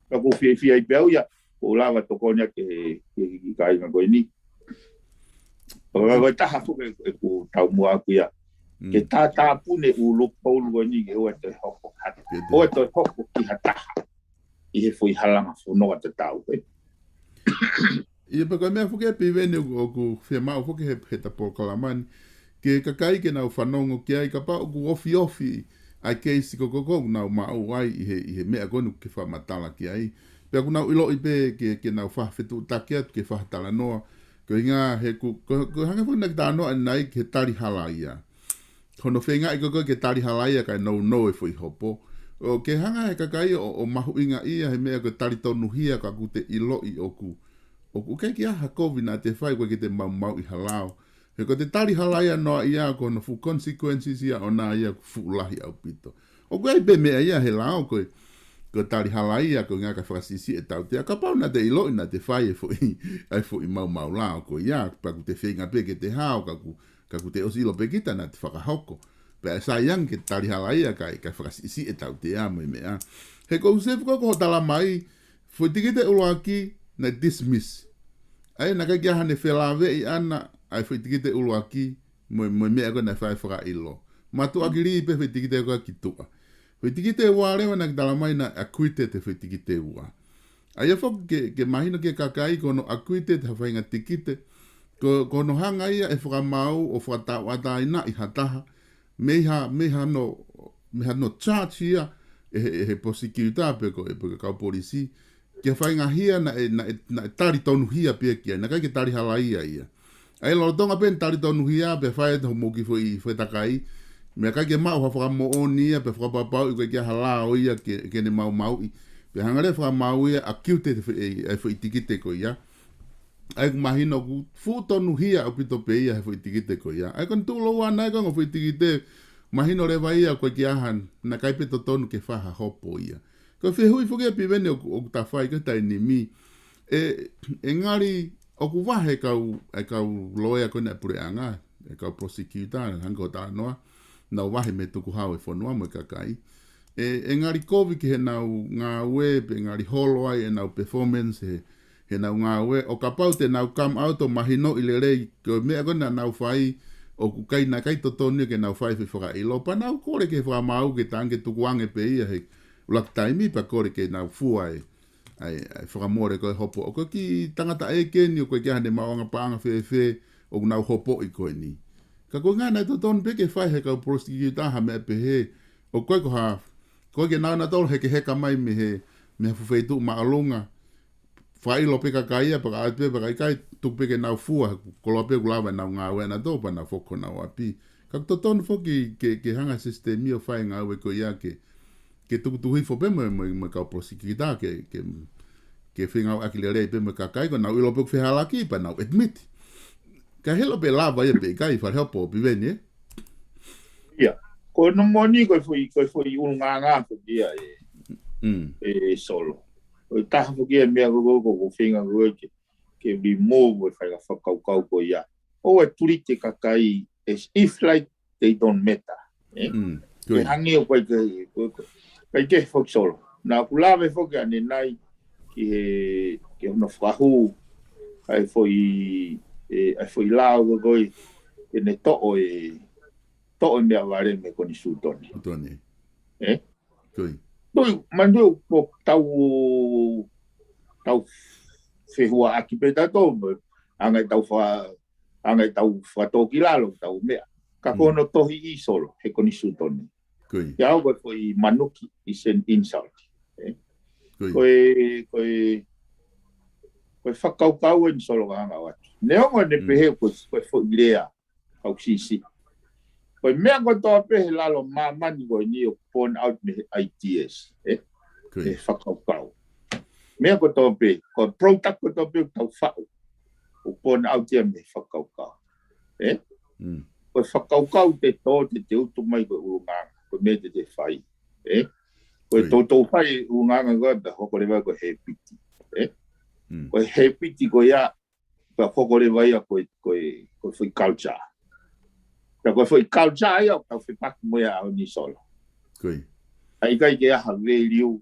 ka ko fi ai pe ya ko lava to konya ke kai nga ko ni o ga ta ha fu ko tau mo aku ya ke ta pune u lo paul go ni ke o te hopo hat o te hopo ki hata i he foi halanga fu no te tau Ia pa ka mea fuke pe vene o fia mau fuke he ta po kalamani ke kakai ke nau whanongo ke ai ka pa o ofi ai keisi ko nau mau ai i he mea gonu ke whamatala ki ai pe aku nau ilo i pe ke nau whawhetu take atu ke whahatala noa ko inga he ko hanga fu nak tano anai ke tari halaia kono whenga i ko ke tari halaia kai no e fui hopo o ke hanga he kakai o mahu inga ia he mea ko tari tonu hia ka kute ilo i oku o ke ki aha COVID na te whai koe ki te mau i halao. He ko te tari halaia noa ia ko no fu consequences ia o nā ia fuulahi au pito. O koe ai be mea ia he lao koe ko tari halaia ko ngā ka whakasisi e tau te a kapau na te ilo ina te whai e fo i mau lao ko ia pa ku te whenga pe ke te hao ka ku te osilo pe kita na te whakahoko. Pe a sa yang ke tari halaia ka whakasisi e tau te a mo i mea. He ko usef ko tala mai fo tiki te uloaki na dismiss. Ai na kai hane whelawe i ana ai whaitiki te ulu aki mo mea ko na whai whaka ilo. Matu akiri pe whaitiki te koa ki tua. Whaitiki te ua rewa na kitala mai na akuite te whaitiki te ua. Ai whok ke mahino ke kakai kono akuite te hawhainga tikite kono hanga ia e whakamau o whakatau ataina i hataha meha no charge ia he prosecutor pe ko kau polisi ke whainga hia na tari tonu hia pia kia, na kai ke tari halaia ia. Ai lo tonga pen tari tonu hia pe whae te homoki fwoi takai, mea kai ke mau hawhaka mo oni ia pe whakapapau i koe kia halao ia ke ne mau i. Pe hangare whakamau ia akiute te fwoi tikite ko ia. Ai kumahino ku fu tonu hia o pito pe ia he fwoi tikite ko ia. Ai kon tūlo wana ai kongo fwoi tikite, mahino rewa ia koe kia han, na kai pe to tonu ke whaha hopo ia. Ko hui fuke pi vene o ta whai ka tai ni mi. E ngari o ku wahe kau loea kone pureanga, e kau prosecutor, hanko ta noa, na wahe me tuku hau e whanua mo kakai. E ngari kovi ki he nau ngā ue, pe ngari holo ai e nau performance, he nau ngā ue, o ka pau te nau come out o mahino i le rei, ko mea kone nau whai, o ku kai na kai totoni ke nau whai whaka ilo, pa nau kore ke whamau ke tange tuku ange pe ia he, ulak taimi pa kore ke nau fua ai whakamore koe hopo. O koe ki tangata e keni o koe kia hane maonga paanga whewhe o nau hopo i koe ni. Ka koe ngā nei to tonu peke whai he kau prosecutor ha mea pehe. O koe ko ha, koe ke nau na tolu heke heka mai me hawhewheitu ma alonga. Whailo peka kaia pa ka aepe pa kai tuk peke nau fua. Koloa pe kulawa nau ngā wena tō pa nau whoko nau api. Ka to tonu whoki ke hanga sistemi o whai ngā ue koe ia ke tukutuhi fo pe mo kau prosecutor ke whingau akilere pe mo kakai ko nau ilo pe whehalaki pa nau admit. Ka helo pe lava ia pe kai whar helpo pi veni Ia, ko no moni ko foi ngā ko dia e solo. O taha fo kia mea ko whinga ko ke remove whai ka whakau ko ia. O e turi te kakai as if like they don't matter. Ke hangi o koe kai ke fok solo. Nā kulawe foke ane nai ki ke no fahu ai foi lao go e ne to me avare me con i sutoni Tony. eh Koi. doi mando po tau fehua aki pe tato angai tau fa toki lalo tau mea ka kono tohi I solo he con i sutoni Koi. ya o foi manuki is an insult Koi. koe whakaukau en solo hanga watu. Neongo ne pehe koe fo ilea kau sisi. Koe mea koe toa pehe lalo mamani koe ni o pon out me ideas. E whakaukau. Mea koe toa pehe. Koe product koe toa pehe tau whau. O pon out ia me whakaukau. Koe whakaukau te tō te utu mai koe urunganga. Koe mea te whai. Koe tō whai urunganga koe pe hoko rewa koe he piti. Koe he piti koe ia pa hoko rewa ia koe whai culture. Ka koe whai culture ia ka whai paki mo ia au ni solo. Ai kai ke aha vei liu.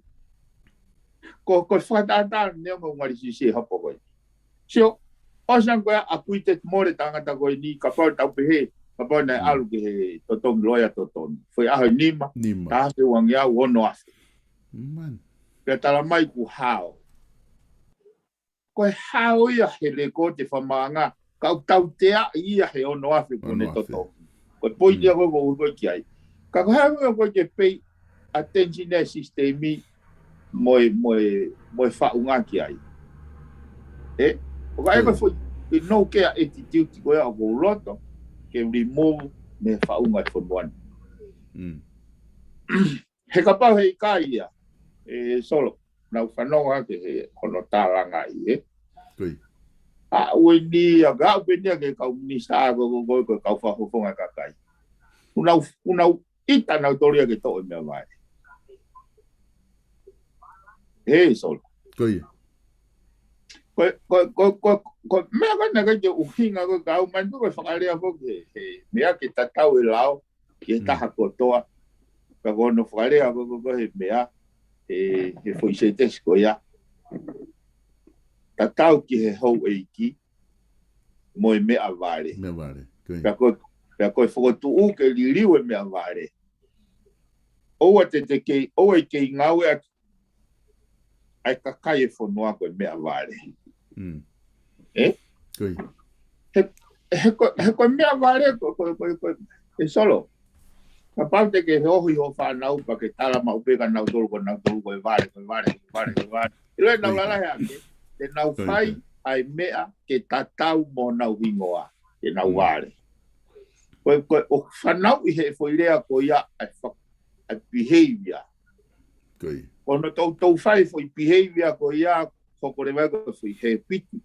Koe whakatata neo mo ngari sisi hapo koe. Sio, osan koe a kuite more tangata koe ni ka pau tau pehe. Ka pau nai alu ke he totong loia totong. Whai aha nima. Ka hase wangi au ono afe. Pea tala mai ku hao. Koe hao ia he leko te whamanga. Kau tau tea ia he ono afe kone toto. Koe poi dia koe koe ki ai. Ka koe hao koe ke pei attention e sistemi moe whaunga ki ai. O ka eka foi i no ke a attitude koe a ko roto ke remove me whaunga e whanuan. He ka pau hei ka ia. Solo. Nau whanonga ke he kono tālanga I A ue ni a gau penia ke kau minista ko kau whahofonga kakai. Unau ita nau toria ke tō mea vai. Hei solo. Koe mea kana kai te uhinga ko kau mandu koe whakarea ko ke mea ke tatau e lao ke taha kotoa. Ka kono whakarea ko he mea he foi se tesi ko ia. Tatau ki he hou e iki moe mea vare. Pea koe whakotu u ke liriu e mea vare. Oua te kei, oua kei ngau e ai kakai e whanua koe mea vare. He koe mea vare koe solo. Ka pau te ke hohi ho whanau pa ke tala mau peka nau tolu koe vare. Ilo e nau lala hea ke. Te nau whai ai mea ke tatau mo nau hingoa. Ke nau vare. Koe o whanau I he whoirea ko ia ai behavior. Kono tau whai foi behavior ko ia hokorewa ko foi he piti.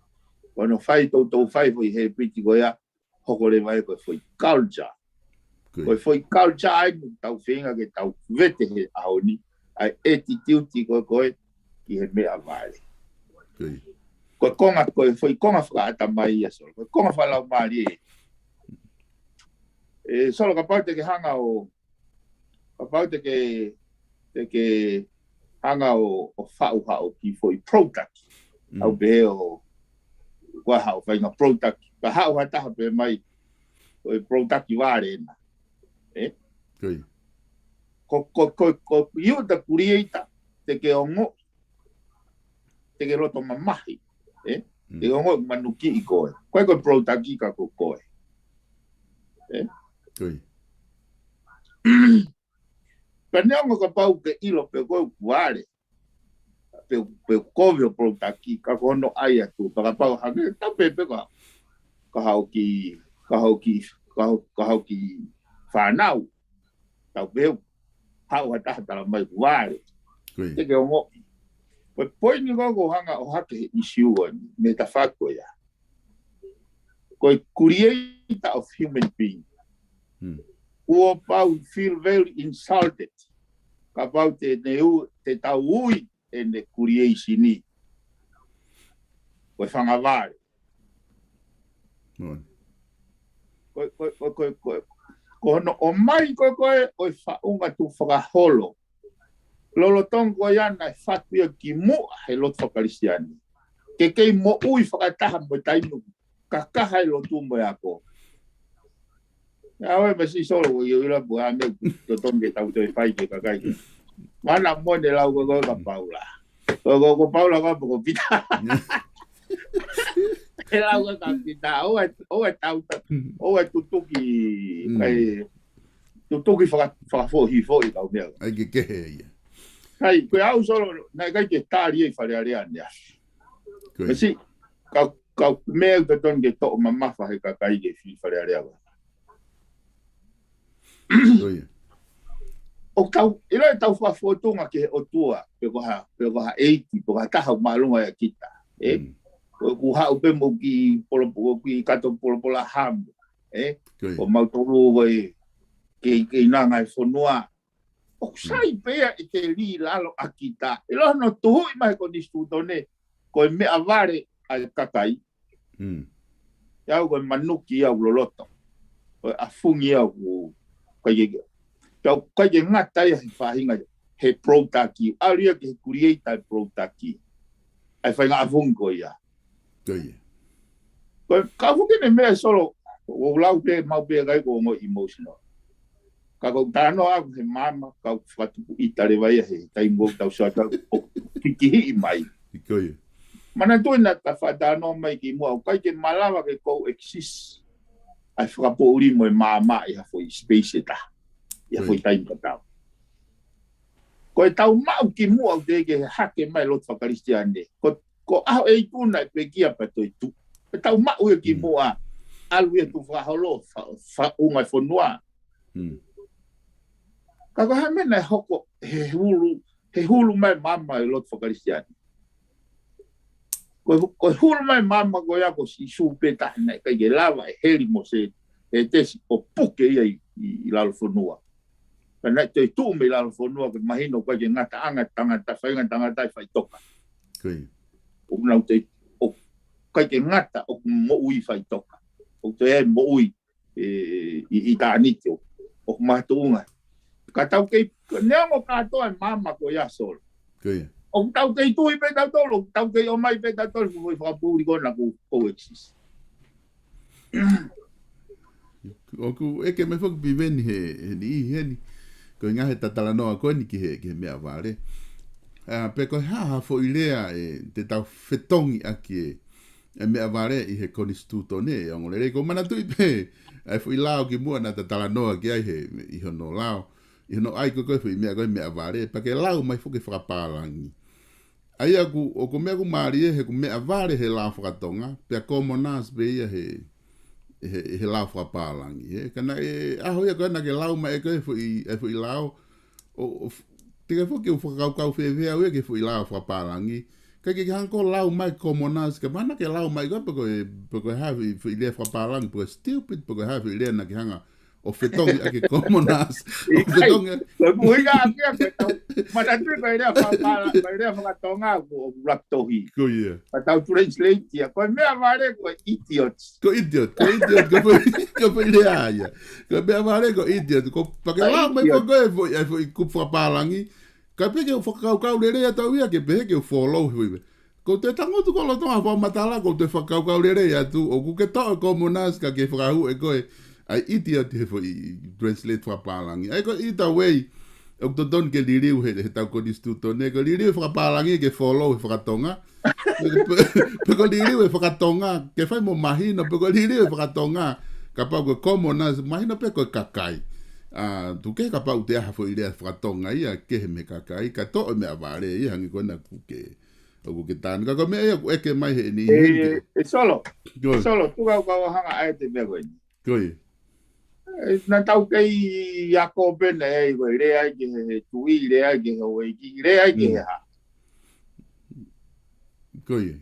Kono whai tau whai foi he piti ko ia hokorewa ko foi culture. Koe foi culture ai tau whenga ke tau vete he aoni. Ai attitude koe ki he mea vare. Koe foi konga whakaata mai ia solo. Koe konga whalau maari solo ka pau te ke hanga o ka pau te ke hanga o whau hao ki foi product. Au behe o kua hao whainga product. Ka hao hataha pe mai koe product I ware ena. Ko iu ta kurieta te ke ongo te ke roto mamahi. Te ke ongo manuki I koe. Koe koe product I ka koe. Peneo ka pau ke ilo pe koe kuare. Pe koe o product I ka kono ai atu. Ka pau hake tau pepe ka hao ki whanau. Tau peu. Hau hataha tala mai kuare. Te ke ongo. Koe poini ko hanga o hake he isiua me ta whako ia. Koe creator of human being. Ua pau feel very insulted. Ka pau te tau ui e ne creation ni. Koe whangaware. Kono o mai koe oi whaunga tu whakaholo. Lolo tongo iana e whatuia ki mua he lot whakarisiani. ke mo ui whakataha mo tainu. Ka kaha lo tu mo ako. Awe masi solo yo ila buha me to tonge tau te fai ke kakai. Mana mo de lau go ka Paula. Go Paula ko pita. Ela go ka pita. O tau o tutuki kai tutuki fa fo i tau me. Ai ke ia. Kai ko au solo na kai ke tari e fare ale ania. Masi ka me to tonge to mama fa he kakai ke fi fare ale. O tau ila tau fa foto nga ke o tua pe ko ha 80 po ka ha malunga ya kita ku ha pe mo ki polo ki kato polo ham o mau tolu ke na ngai fonua o sai pe e te li lalo akita ilo no tu i mai ko distuto ne ko me avare al kakai ya ko manuki ya loloto a fungi ya Kaya ngata ya fahinga he protaki aria ke create protaki ai fa nga fungo ya ka fuke ne me solo o lau pe mau pe ga ko mo emotional ka ko tano a he mama ka fatu itale vai he tai mo tau sa ta ki mai mana tu na ta fa no mai ki mo ka ke malava ke ko exist ai fa po uri mo mama ya foi space ta ia foi tai patau. Ko tau mau ki mua te ke hake mai lot whakaristiane. Ko aho e tūna pe kia pato i tu. Ko tau mau e ki mua alu e tu whaholo ungai whanua. Ka ko hamena e hoko he hulu mai mama e lot whakaristiane. Ko hulu mai mama ko ia ko si supe tahina kai ke lava e heri mo se e tesi o puke ia i lalo whanua. Kana te tu me la fonua ke mahino ka ke ngata anga tangata whainga tangata whai toka. O nau te o ka ke ngata o mo ui whai toka. O te e mo ui i tāniti o mātuunga. Ka tau kei neango kātoa e mama ko ia sol. O tau kei tui pe tau tolo, tau kei o mai pe tau tolo ko whakapūri kona ko exist. O ku eke me whak biveni he ni heni. Ko ngā he tatala noa koe ni ki he mea wāre. Pe koe haha fo i lea te tau whetongi aki e mea wāre i he konistuto ne. Ongole rei ko mana tui pe. Ai fo i lao ki mua na tatala noa ki ai he i hono lao. I hono ai koe fo i mea koe mea wāre. Pa ke lao mai fo ke whakapalangi. Ai aku o ko mea ku maari he ku mea wāre he lao whakatonga. Pe a komonas pe ia he lau whapalangi. Kana aho ia koe na ke lau mai koe e fu i lau. Tika fo ke u whakakau whewea ue ke fu i lau whapalangi. Ka ke hanko lau mai komonas. Ka mana ke lau mai koe pe koe hawi fu i lea whapalangi. Pe koe stupid pe koe hawi i lea na ke hanga o whetongi ake komonas. O whetongi. Koe kuhinga ake a whetong. Mana tui koe rea whapalangi. Koe rea whakatonga o raptohi. Ko ia. Ka tau translate ia. Koe mea ware koe idiots. Ko idiot. Ko fu i lea ia. Ko mea ware ko idiot. Ko pake lau mai ko koe e fu i kup whapalangi. Ka peke u whakaukau le rea tau ia ke peke u follow hui. Ko te tangotu ko lo tonga whamatala ko te whakaukau le rea tu. O ku ke toa komonas ka ke whakahu e koe. Ai idiot he fo i translate whapalangi. Ai ko ita wei. O to don ke liriu he tau ko distuto ne. Ko liriu whapalangi ke follow he whakatonga. Pe ko liriu he whakatonga. Ke whai mo mahino. Pe ko liriu he whakatonga. Ka pau ko komonas. Mahino pe ko kakai. Tu ke ka pau te aha fo i rea whakatonga ia. Ke he me kakai. Ka to me avare ia. Hangi kona kuke. O kuke tāni. Ka ko mea ia ku eke mai he ni. E solo. Solo. Tu kau hanga ae te mea koe. Koe. Na tau kei ako pena e koe rea ki he tui rea ki he oiki rea ki he ha. Koe.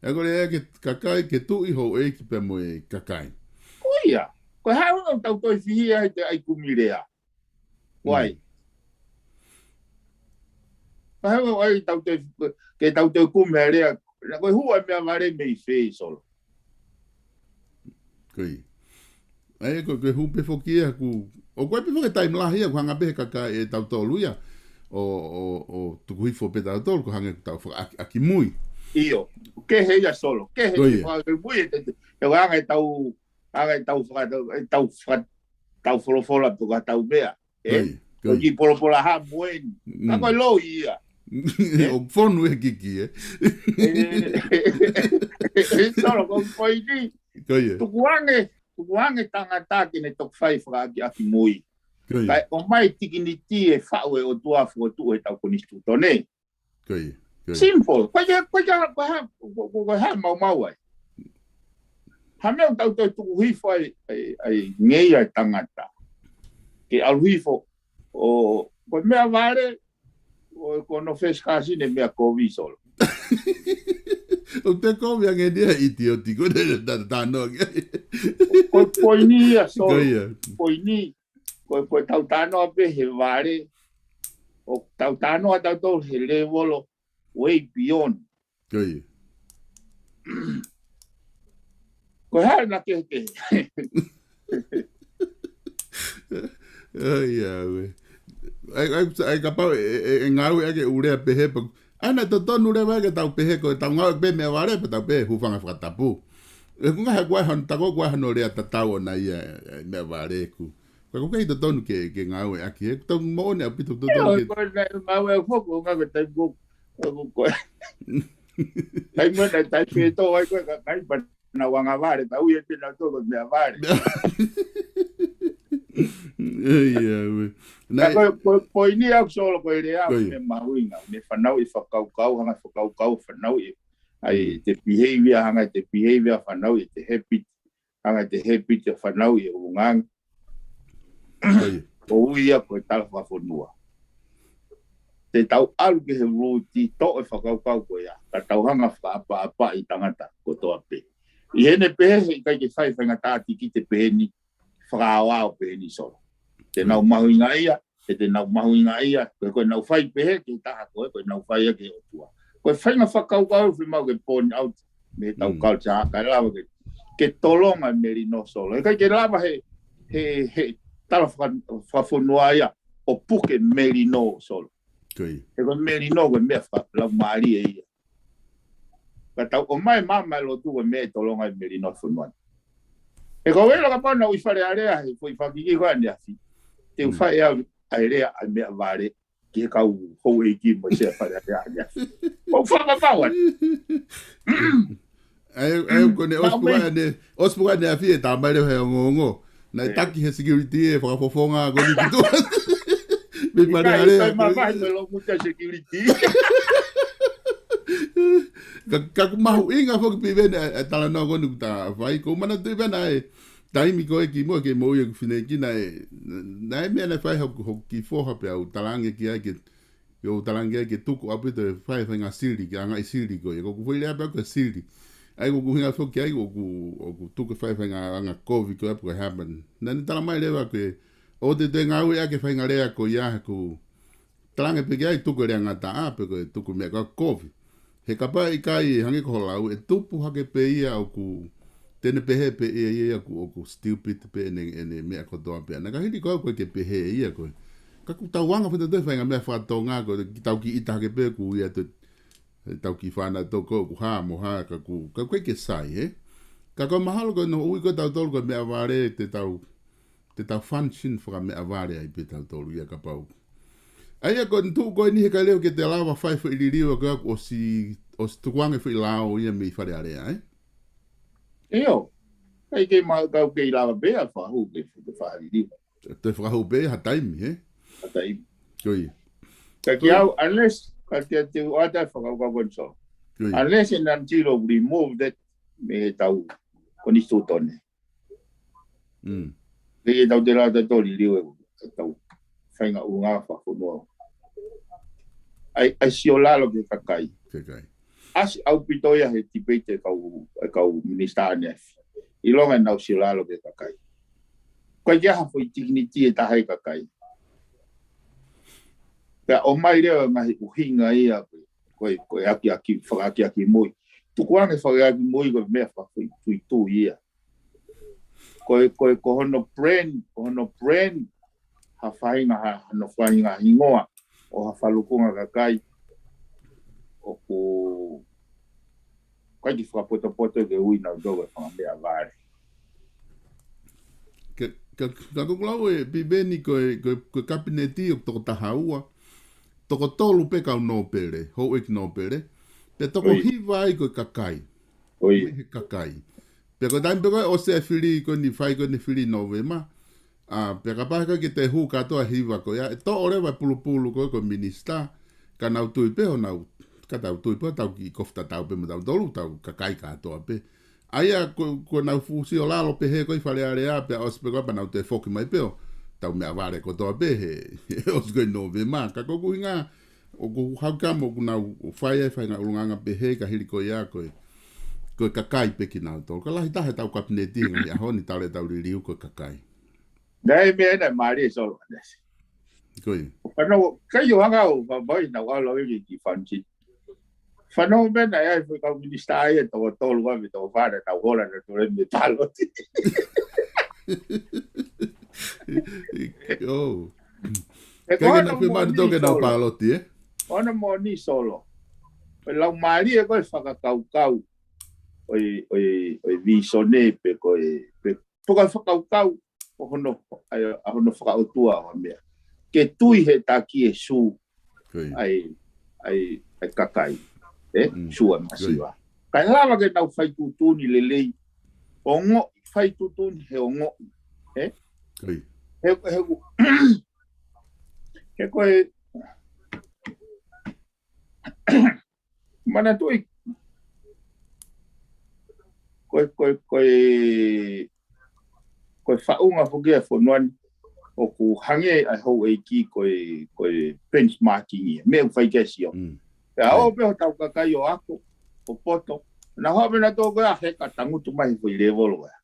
E koe rea ke kakai ke tui ho eiki pe mo e kakai. Koe ia. Koe hae unau tau toi fihi ai te ai kumi rea. Koe. Koe hae unau ai tau toi ke tau toi kumi rea. Koe hua mea mare mei whee solo. Koe. Ai ko hupe fokia ku o ko pe foke time la hia ku hanga be kaka e tau tolu ia o tu ku fo pe tau tolu ku hanga tau aki mui io ke he ia solo ke he Oia. fa ke bui te anga tau folofola to ka tau bea Oia. o ki polopola ha buen ka ko lo ia O fonu e kiki, solo con poini Oia. tukuange tangata ki ne tok fai fra ki aki mui Oia. kai o mai tiki ni ti e fa o tua fo tu e tau konistu tone Oia. simple ko ha mau ai ha me tau tu hi fai ai ngei ai tangata ke al hi fo o ko me avare o ko no fes kasi ne me ko vi solo O te komi ange dia iti o tiko ne no. ko poini a solo Oia. poini ko tau tano pe he vare o tau tano tau to he level way beyond Oia. ko ha na ke Oia, we. Ai kapau e ngau e ke ure pehe pa. Ana to tonu le wa ke tau pehe ko tau ngau pe me vare pe tau pehe hufanga fratapu. E kunga he kwa han tako kwa no le tatau na ia me vare ku. Ko ko to tonu ke ngau e aki e to mo ne apitu to tonu ke. ko na ma we fo ko nga tai go ko tai mo na tai pe to ai ko kai pa na wanga vare tau ye te na to ko me vare Ia, we. na ko ini au solo ko ile au me mauinga me fanau I fakau hanga fakau fanau ai te behavior fanau te habit hanga te habit te fanau I ungang o ia ko tal fa fonua te tau alu ke he ruti to e fakau ko ia ka tau hanga fa apa I tangata ko to ape I hene pehe kai ke fai fanga tati ki te peheni whakawao peheni solo te nau mahuinga ia te nau mahuinga ia ko nau fai pehe ke taha ko nau fai ke o tua ko whainga whakau fi mau ke pon out me tau culture ka lawa ke tolonga merino solo kai ke lava he tala whafonua ia o puke merino solo Koi. he ko merino ko mea lau maari e ia ka tau o mai mama lo tu ko me tolonga merino fonua e ko wela ka pana I fare area he foi fakiki ko ande afi te fai area a me vare ke ka ho e ki mo se fare area o fa pa wa Ai ko ne ospuga ne afi e tamba le he ngongo na taki he security e fa fofonga ko ni tu me pare area ma vai me lo muita security ka mahu inga fo ki vene tala no ko ni ta vai ko mana te vena e taimi ko e ki mo ke mo ye fine ki na e me na fai ho ki fo ha pe au talange ki ai ke yo talange ke tuku apito e fai nga siri ki anga siri ko e ko foi le pa ko siri ai ko hinga fo ki ai ko tuku fai nga covid ko e happen na ni tala mai le ba ke o te nga u ya ke fai nga le ko ya ko talange pe ki ai tuku le nga ta pe ko tuku me ko covid he kapa I kai hangi ko lau e tupu hake pe ia o ku tene pehe pe ia ku o ku stupid pe ene mea kotoa pe na ka hiri ko ke pehe ia ko ka ku tauanga fita te whainga mea whatonga ko ki tau ki ita hake pe ku ia te tau ki whana to ko ku ha mo ha ka koe ke sai he ka ko mahalo ko no ui ko tau tolu ko mea vare te tau function whaka mea vare ai pe tau tolu ia ka pau Aia ko tu ko ni he ka leo ke te lava fai fo ilirio ko o si tuange fo ilao ia me fare area Eo kai ke ma ka ke lava be a fa hu ke te fa ilirio te fra ho be ha taimi he atai koi ka ki au unless ka te ata fa ka ko so unless in antilo remove that me tau ko ni tone ke tau te la to ilirio tau whainga unga whafonua. Ai si o lalo ke kakai. Asi au pitoia he tipete kau minister anefi. I longa nau si o lalo ke kakai. Koe jaha foi tigniti e tahai kakai. Pea o mai reo ngahi uhinga ia koe aki mui. Tukuange whakaki mui koe mea whakui tu ia. Koe hono brand ha whainga no whainga hingoa o ha whalukunga kakai o ko kai ki whakapoto ke ui na dogo whangamea vare. Ka kukulau e pibeni ko kabineti o toko tahaua, toko tolu pe kau no pere, hou ek no pere, pe toko hiva ai ko kakai. Oi. Kakai. Pe ko taim pe ko o se fili ko ni fai ko ni fili novema, pe ka paka ki te hu katoa hiva ko ya, to ore vai pulu ko minista, ka nau tui pe o nau, ka tau tui pe tau ki kofta tau pe mo tau tolu tau kakai katoa pe. Aia ko nau fusi o lalo pe he ko i fale area pe os pe ko pa nau te foki mai pe o tau mea vare ko toa pe he os ko novema, ka ko kuinga o ko haukamo ku nau fai nga ulunganga pe he ka hili ko ia ko kakai pe ki nau tolu. Ka lahi tahe tau kapineti ngai ahoni tau tau ririu ko kakai. Dai me na mari solo nesi. Koi. Ano kai yo hanga o boy na walo ki fanchi. Fano me na ia foi ka minista ai to tolu wa me to fare ta gola na to me talo. Oh. Kaya na pe mar to ke na palo ti eh. Ona mo ni solo. Lau mari e ko whakakau. Oi visone pe ko pe toka whakakau o hono whakautua o mea. Ke tui he taki e su ai kakai. Sua masiwa. Kai lava ke tau whai tutuni lelei. O ngo whai tutuni he o ngo. He koe mana tui koe whaunga whuki a whanuan o ku hange ai hou e ki koe benchmarking ia. Mea whai kesi o. E ao peho tau kakai o ako, o poto. Na hoa mena tō koe a heka tangutu mai whai levolo ea.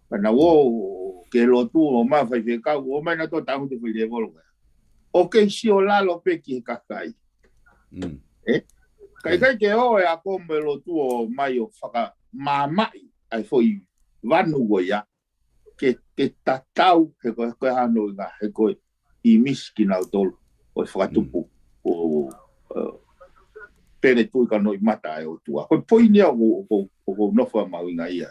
Kana wo ke lotu o maa whai whekau, o mena tō tangutu whai levolo ea. O ke si o lalo pe ki he kakai. Kai ke o e ako me lotu o mai o whaka mamai ai foi vanu go ya ke tatau he ko hano nga he ko I miski na tol o whakatupu o pere tui ka no I mata e o tua ko poini o no fa mawinga ia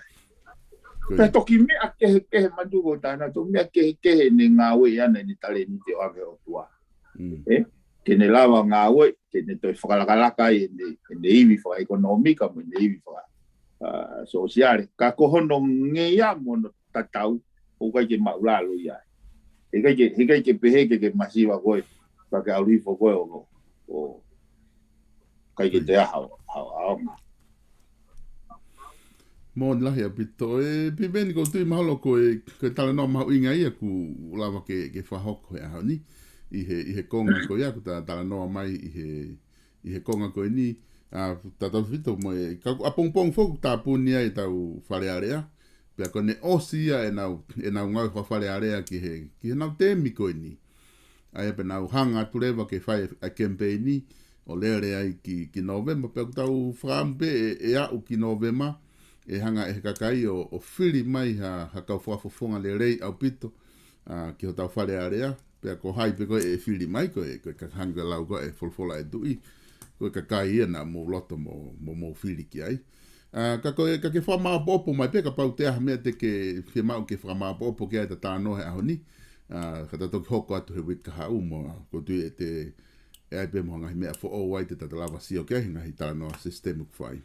pe toki me a ke mandu go tana to me ke ne nga we ana ni tale ni te ave o tua ke ne lava nga we ke ne to whakalakalaka e ne iwi wha ekonomika mo ne iwi wha social ka kohono ngeia mono tatau o kai ke maulalo ia e kai ke pehe ke masiva koe pa ke alifo koe o kai ke te hao mon la ya pito e pibeni ko tui mahalo ko tala no mau inga ia ku lava ke whahoko e ahoni I he konga ko ia ku tala no mai I he konga ko ni tata fito mo e apongpong foku ta punia I tau whare area pia kone osia e nau ngau whare area ki he nau temi ko ni ai pe nau hanga tulewa ke whai a campaigni o lere ai ki november pia ku tau whampe e au ki november e hanga e kakai o whiri mai ha kau whafofonga le rei au pito ki ho tau whare area pia ko hai pe ko e whiri mai ko e hanga lau ko e folfola e dui ko kakai ia na mo loto mo whiri ki ai ka ke whama popo mai pe ka pau te aha mea te ke whimau ke whama popo ki ai ta tāno he ahoni ka toki hoko atu he wika hau mo ko tui e te e ai pe mo ngahi mea fo o wai te tatalawa si o ke ahi ngahi tāno sistemu kwhai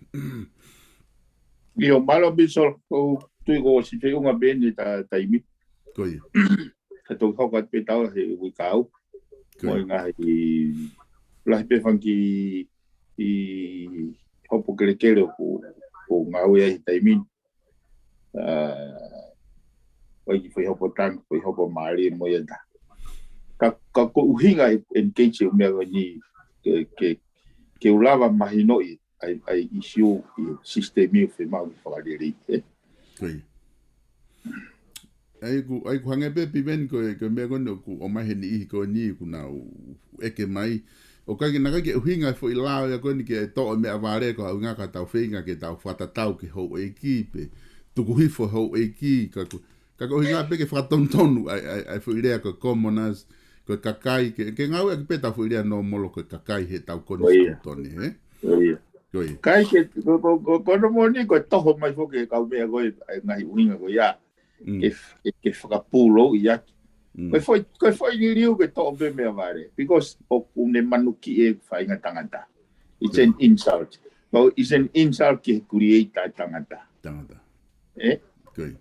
Io malo bisol ko tui ko si te unga beni ta imi koi ka toki hoko atu pe tau he wika hau mo ngahi lahi pe whanki I hopo kere ko ngau ia I taimin. Wai ki whai hopo tang, whai hopo maari mo ia ta. Ka ko uhinga engage o mea ni ke ulawa mahino ai issue I sistemi o whemau I whakariri. Koi. Ai ku hange pe piven ko mea kono ku o mahe ni ihi ko ni ku na eke mai o kai na kai uhinga fo I lao ya koni ke to me avare ko unga ka tau finga ke tau fata tau ki ho equipe tu ku hifo ho eki ka ko hinga pe ke faton tonu ai fo idea ko commoners ko kakai ke ngau e pe tau fo idea no molo ko kakai he tau koni toni Koi. Kai ke ko no moni ko toho mai fo ke ka me ko ngai uinga ko ya ke whakapulo i aki. Koe foi ni riu ke to be me vare because o une manuki e whainga tangata. It's an insult. Well, it's an insult ke create tangata. Tangata. Koi.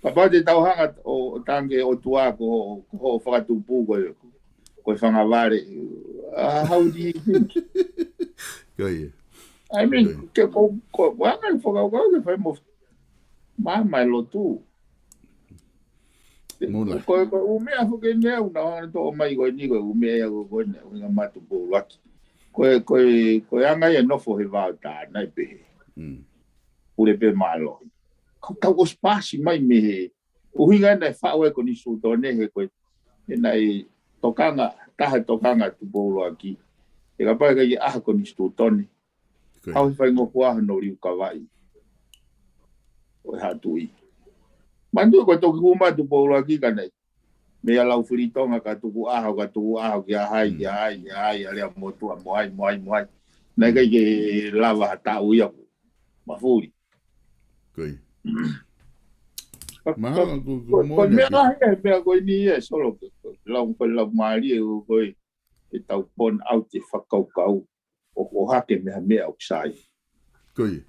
Papa te tau hanga o tange o tua ko whakatupu koe whangaware. How do you think? Koi. I mean, ke ko wanga whakawau ke whai mo mai lo tu. Mula. Ko umea fuke nea una to mai ko ni ko umea ko ne nga matu po laki. Ko anga ye no fo he va ta na pe. Ure pe malo. Ka o spasi mai me he. O hinga na fa we ko ni su to ne he ko na i tokanga tokanga tu po laki. E ka pa ka ye ko ni su to ne. Au fa ngo kwa no ri ka vai. O ha tui. Mandu ko to kuma tu po laki ka nei. Me ala ufritonga ka tu aha ki ai ale motu moai. Na ka ke lava ta uia. Mafuri. Koi. Ko me ko ni e solo ko la mari ko e tau pon au te whakaukau o hake me au sai. Koi.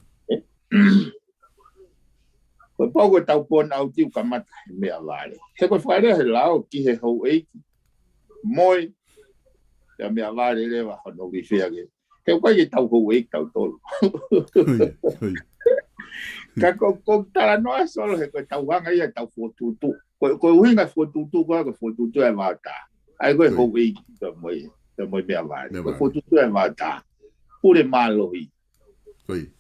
Ko pau tau pon au tiu kamata me avale. He ko whaere he lao ki he hou eiki. Moi ya me avale le wa no vi fea ke. He ko ye tau hou eiki tau tolu. Koi. Ka ko tala no solo he ko tau hanga ia tau fotutu. Ko winga fotutu ko fotutu e mata. Ai ko hou eiki ta moi me avale. Ko fotutu e mata. Pure malo hi. Koi.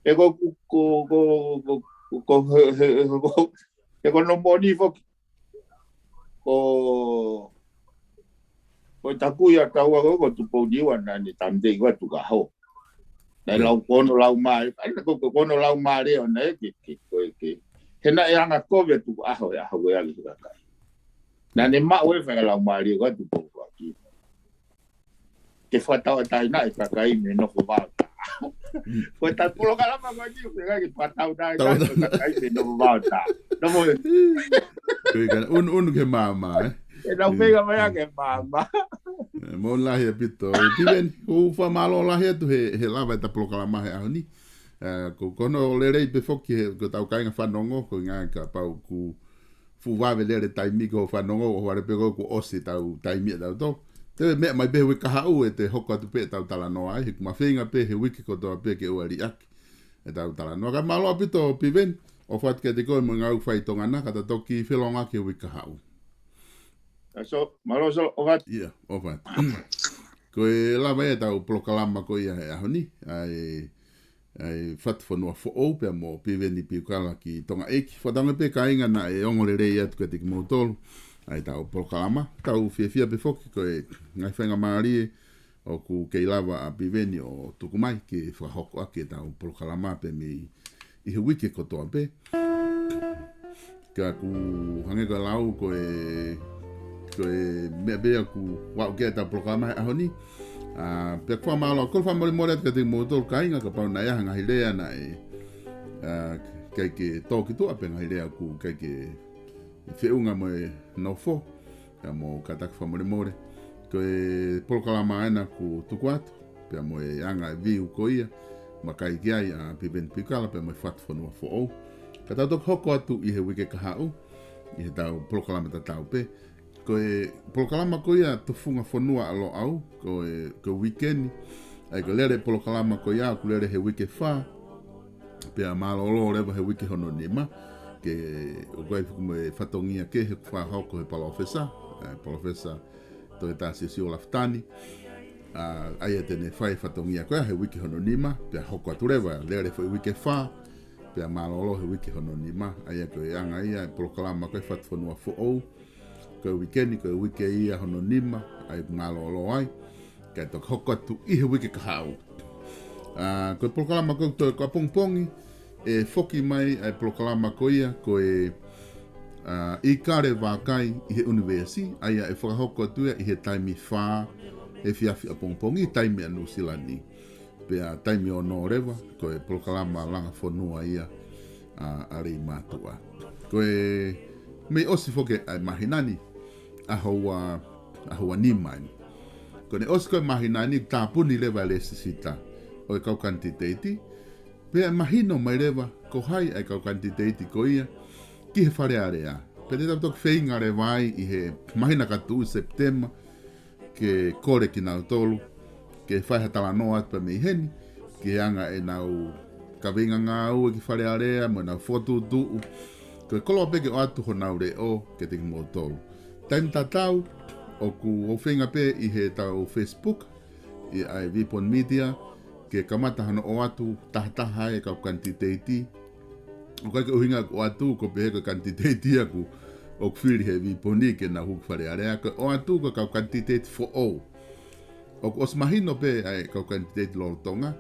E ko no moni fo ko takuya tawa ko tu po diwa na ni tamde ko tu ka ho na lau kono lau mai ana ko kono lau mai ona ke hena e anga ko ve tu aho ya ho ya li ka na ne ma we fa lau mai ko tu po ki ke fa tawa tai na ka kai me no ko ba Pues tal por lo que la mamá aquí, que pata una y no va a estar. No voy. Un que mama, Era un mega mega que mama. Mo la he pito. Tiven o fa malo la he tu he lava ta proclama he ani. Ko kono le rei pe foki ko tau kai fa nongo ko nga ka pa ku fu va vedere tai mi ko fa nongo o va pe ko osi tau tai mi da to. Te me mai be wika hau e te hoko atu pe tau tala noa ai, ma whinga pe he wiki ko toa pe ke ua ri aki e tau tala noa. Ka malo apito piven, o what ke te koe mo ngau whai tonga na, kata toki whilonga ke wika hau. So, malo so, o wat? Ia, o wat. Koe lava e tau plokalama ko ia he ahoni, ai what whanua who'ou pia mo piven i piukala ki tonga eki. Whatanga pe ka inga na e ongore rei atu ke te ki mautolu. Ai tau proklama, tau fia pe foki koe ngai whainga maari o ku kei lava a piveni o tukumai ke whahoko ake tau proklama pe me i he wiki kotoa pe. Ka ku hangeka lau koe mea bea ku wau kea tau proklama he ahoni. Pea kua maalo, kol wha mori mori atu ka te motol ka inga ka pau na iaha ngahi lea na e kai ke tōki tua pe ngahi lea ku kai ke whiunga mo e nofo, pia mo kataka whamore ko e polokalama aina ku tuku atu, pia mo e anga e viu ko ia, ma kai kiai a piven pikala, pia mo e whatu whanua who'ou. Ka tau tok hoko atu i he wike ka hau, i he tau polokalama ta tau pe, ko e polokalama ko ia tufunga whanua alo au, ko e weekendi, ai ko lere polokalama ko ia, ku lere he wike wha, pia malo olo rewa he wike hono nima, ke o koe fuku me whatongia ke he kua hoko he palofesa to e tāsi si o laftani ai e tene whai whatongia koe he wiki hono nima pia hoko aturewa lere fo i wiki wha pia malolo he wiki hono nima ai e koe anga ia e proklama koe whatwhanua fo'ou koe wikeni koe wiki ia hono nima ai malolo ai kai tok hoko atu i he wiki kahau koe proklama koe toi koe pongpongi e foki mai ai proklama ko ia ko e i kare wakai i he universi ai e whakahoko atua i he taimi wha e whiawhi a pongpongi i taimi a New Zealand Pea taimi o no rewa, ko e polokalama langa whanua ia a rei mātua. Ko e mei osi foke ai mahinani a hoa ni mai. Ko ne osi koe mahinani tāpuni rewa le sisita o e kau kantiteiti. Pea mahino mai rewa ko hai ai kau kantiteiti ko ia ki he whare area. Pea te tautok wheinga re vai i he mahina katu September ke kore ki nau tolu. Ke whaiha tala noa atu pa mei heni, ke anga e nau kawinga ngā ue ki whare area, mo nau whotu tuu, ko e koloa peke o atu ho nau re o, ke te ki mō tolu. Taim tatau, o ku o whenga pe i he tau Facebook, i ai Vipon Media, ke kamata hana o atu, tahataha e kau kantiteiti, o kai ke uhinga o atu, ko pe he ka kantiteiti aku, o kwhiri he Viponi ke nau huku whare area, ko o atu ko kau kantiteiti for all. O os mahino pe ai kau kantiteiti lolo tonga,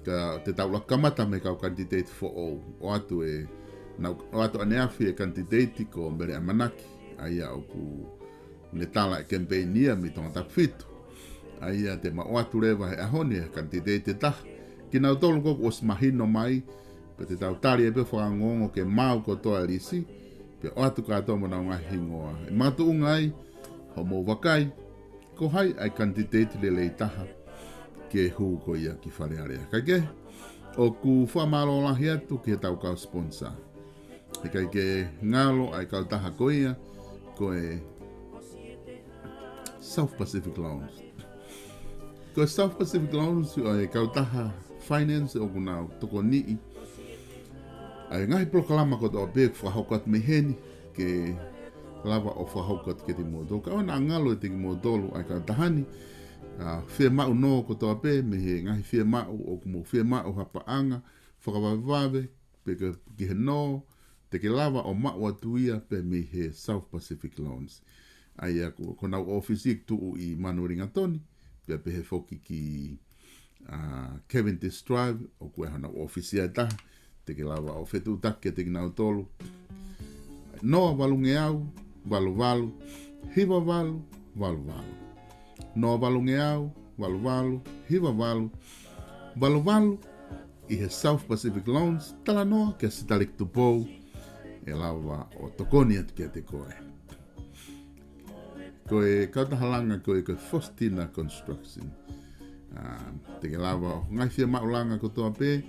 ka te taula kamata me kau kantiteiti for all. O atu aneafi e kantiteiti ko mbere amanaki, aia o ku ne tala e campaignia mi tonga takfitu. Aia te ma o atu rewa he ahoni e kantiteiti taha. Ki nau tolu koku os mahino mai, pe te tau tari e pe whakangongo ke mau ko toa risi, pe o atu katoa mo nau ngahi ngoa. E matu ungai, ho mo wakai, ko hai ai kantiteiti le lei taha ke hu ko ia ki whare area. Kai ke, o ku whamaro lahi atu ki he tau kau sponsor. E kai ke ngalo ai kau taha ko ia, ko e South Pacific Loans. Ko e South Pacific Loans, ai kau taha finance o kunau toko nii. Ai ngahi proklama ko toa pek whahaukat me heni ke lava o whahaukat ke te mōtolu. Ka ona ngalo e te ki mōtolu ai ka tahani. Whia mau no ko toa pe, me he ngahi whia mau o kumo whia mau hapaanga, whakawawawe, pe ki he no, te ke lava o mau atuia pe me he South Pacific Loans. Ai ako, ko nau ofisi tu i Manuringa Toni, pe he whoki ki Cavendish Drive, o kue hana ofisi ai taha, te ke lava o whetu take te ki nau tolu. Noa walunge au, walu, hiwa walu, walu. No walunge au, walu, hiwa walu, i he South Pacific Loans, tala noa ke sitalik tupou, e lawa o tokoni atu kia te koe. Koe kautahalanga koe Faustina Construction. Te ke lawa o ngai whia maulanga ko toa pe,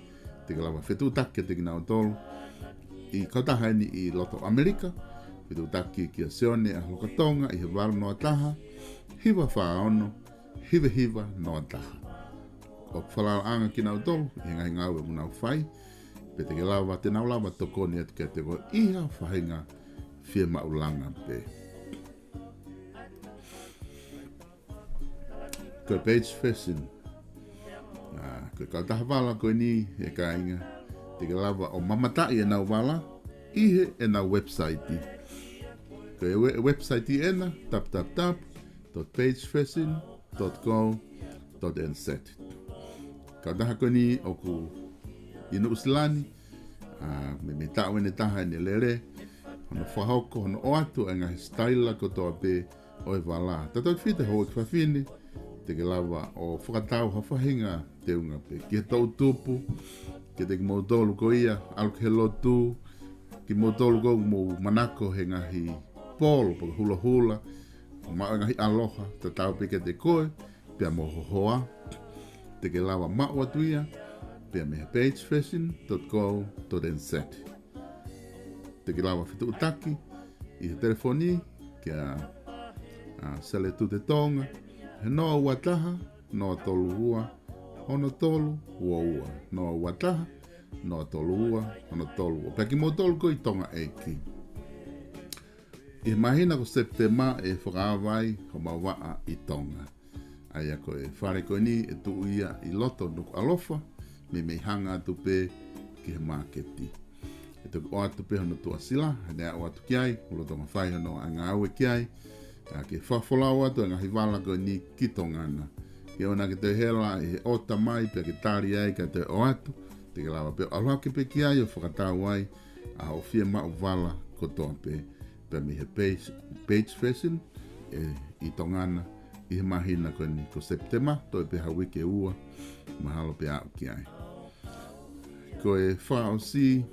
te ke lawa whetu take te ki nau tolu, i kautahaini i Loto Amerika, Pitu taki ki a seone a Hokatonga i he walu noa taha, hiwa whaono, hiwa noa taha. O whalao anga ki nau tolu, i ngai ngau e munau whai, pe te ke lawa te nau lawa tokoni atu kia te koe iha whahinga whia maulanga pe. Koe page fashion, koe kautaha wala koe ni e ka inga, te ke lawa o mamatai e nau wala, ihe e nau website i. Koe website i ena, tap.pagefashion.co.nz. Kautaha koe ni o ku inu usilani, me tau ene taha ene lere, hono whahoko, hono oatu, e ngahi staila ko toa pe oi wala. Tatou ki white hoa ki whawhine, te ke lawa o whakatau hawhahinga te unga pe. Ki he tau tupu, ke te ki mōtolu ko ia, alu ke lotu, ki mōtolu ko mō manako he ngahi polo, pa hula, ma ngahi aloha, te tau pe ke te koe, pia mo hohoa, te ke lawa mau atu ia, pia me pagefashion.co.nz. Te ke lawa whitu utaki, i he telefoni, kia sele tu te tonga, he noa ua taha, noa tolu ua, hono tolu, ua. Noa ua taha, noa tolu ua, hono tolu ua. Peki mo tolu ko i tonga eiki. I mahina ko September e whakaawai ho mawaa i tonga. Aia ko e whare koe ni e tu ia i loto nuku alofa, me mei hanga atu pe ki he marketi. E tuku o atu pe hono tua sila, hanea o atu kiai, ulo tonga whai hono a ngā aue kiai, ke whawholau atu e ngahi wala koe ni ki tongana. Ke ona ke te hela e he ota mai pe ke tari ai ka te o atu, te ke lawa pe aloha ke pe kiai o whakatau ai, a o fia mau wala ko toa pe. Pe mi he page fashion i tongana I he mahina ko September, to e peha wike ua, mahalo pe au ki ai. Ko e whao si,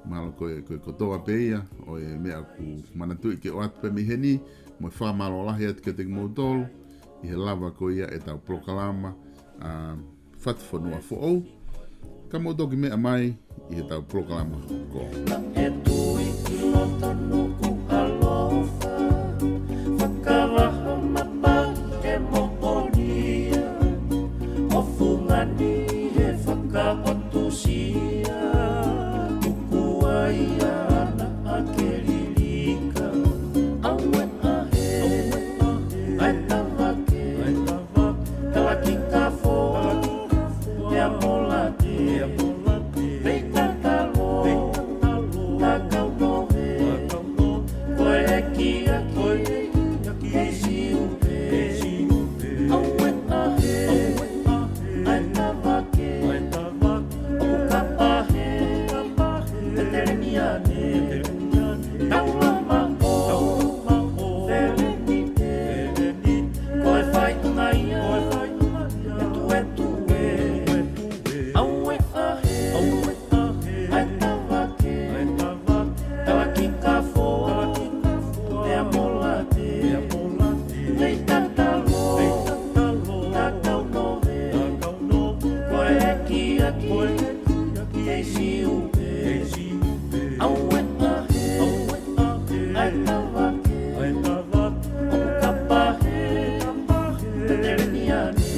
mahalo ko e kotoa pe ia, o e mea ku manatui ke o atu pe miheni, mo e wha malo lahi atu ke te mautolu, I he lava ko ia e tau prokalama, whatwhanua fo au, ka mautoki mea mai, I he tau prokalama ko. E tui ki o tonu ku alofa, whakaraha mapa ke mohonia, o fungani he whakaotusia, kukua ia ana a ke lirika, aue ahe, ai tawake, tawaki ka fo, e a mola te, peita talo, takau nohe, koe eki aki, esi upe, aue ahe, ai tawake, o kapahe, te tereniane, taula maho, velenite, koe whai ungaia, e tue, aue ahe, ai tawake, tawaki ka fo, e a mola te, nei tatalo, takau nohe, koe eki aki, esi upe, aue ahe, ai tawake, o kapahe, te tereniane,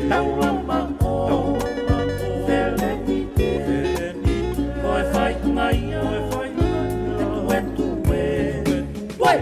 taula maho, velenite, koe whai ungaia, e tue, Wai!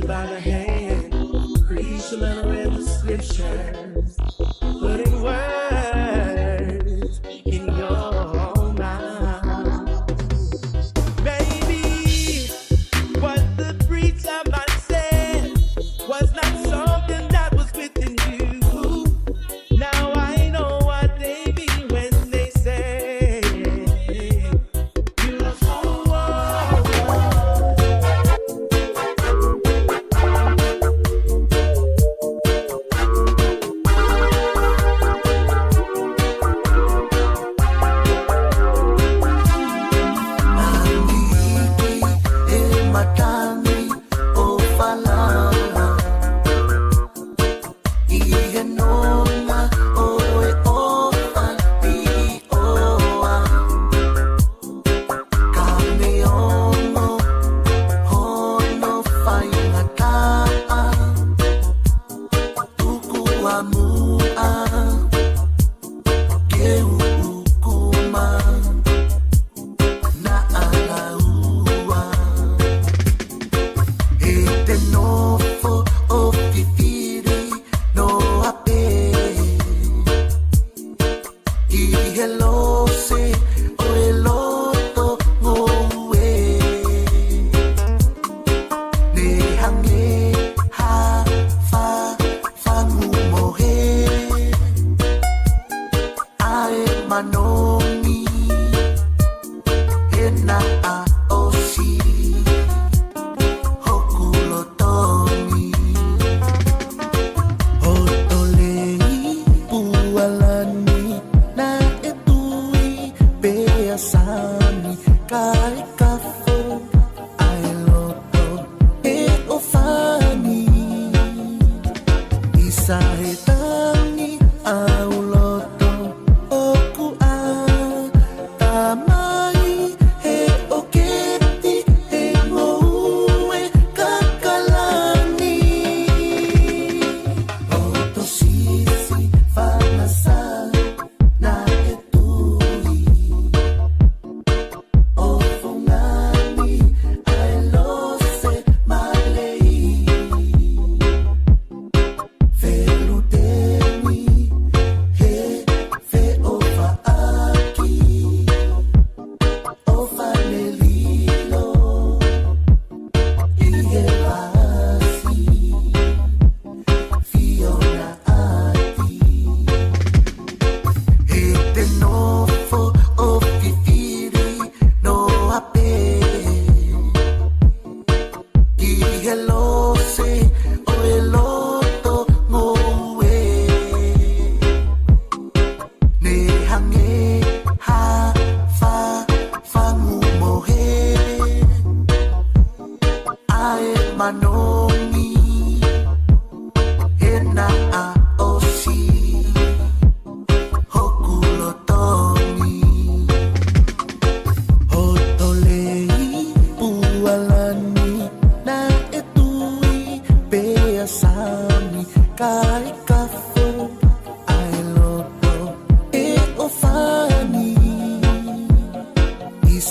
you by the hand. Preach a little in the scriptures. Putting words in your mouth. Baby, what the preacher man said was not something that was within you. Now I know what they mean when they say you look forward.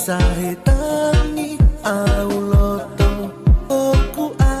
Sahitani auloto oku a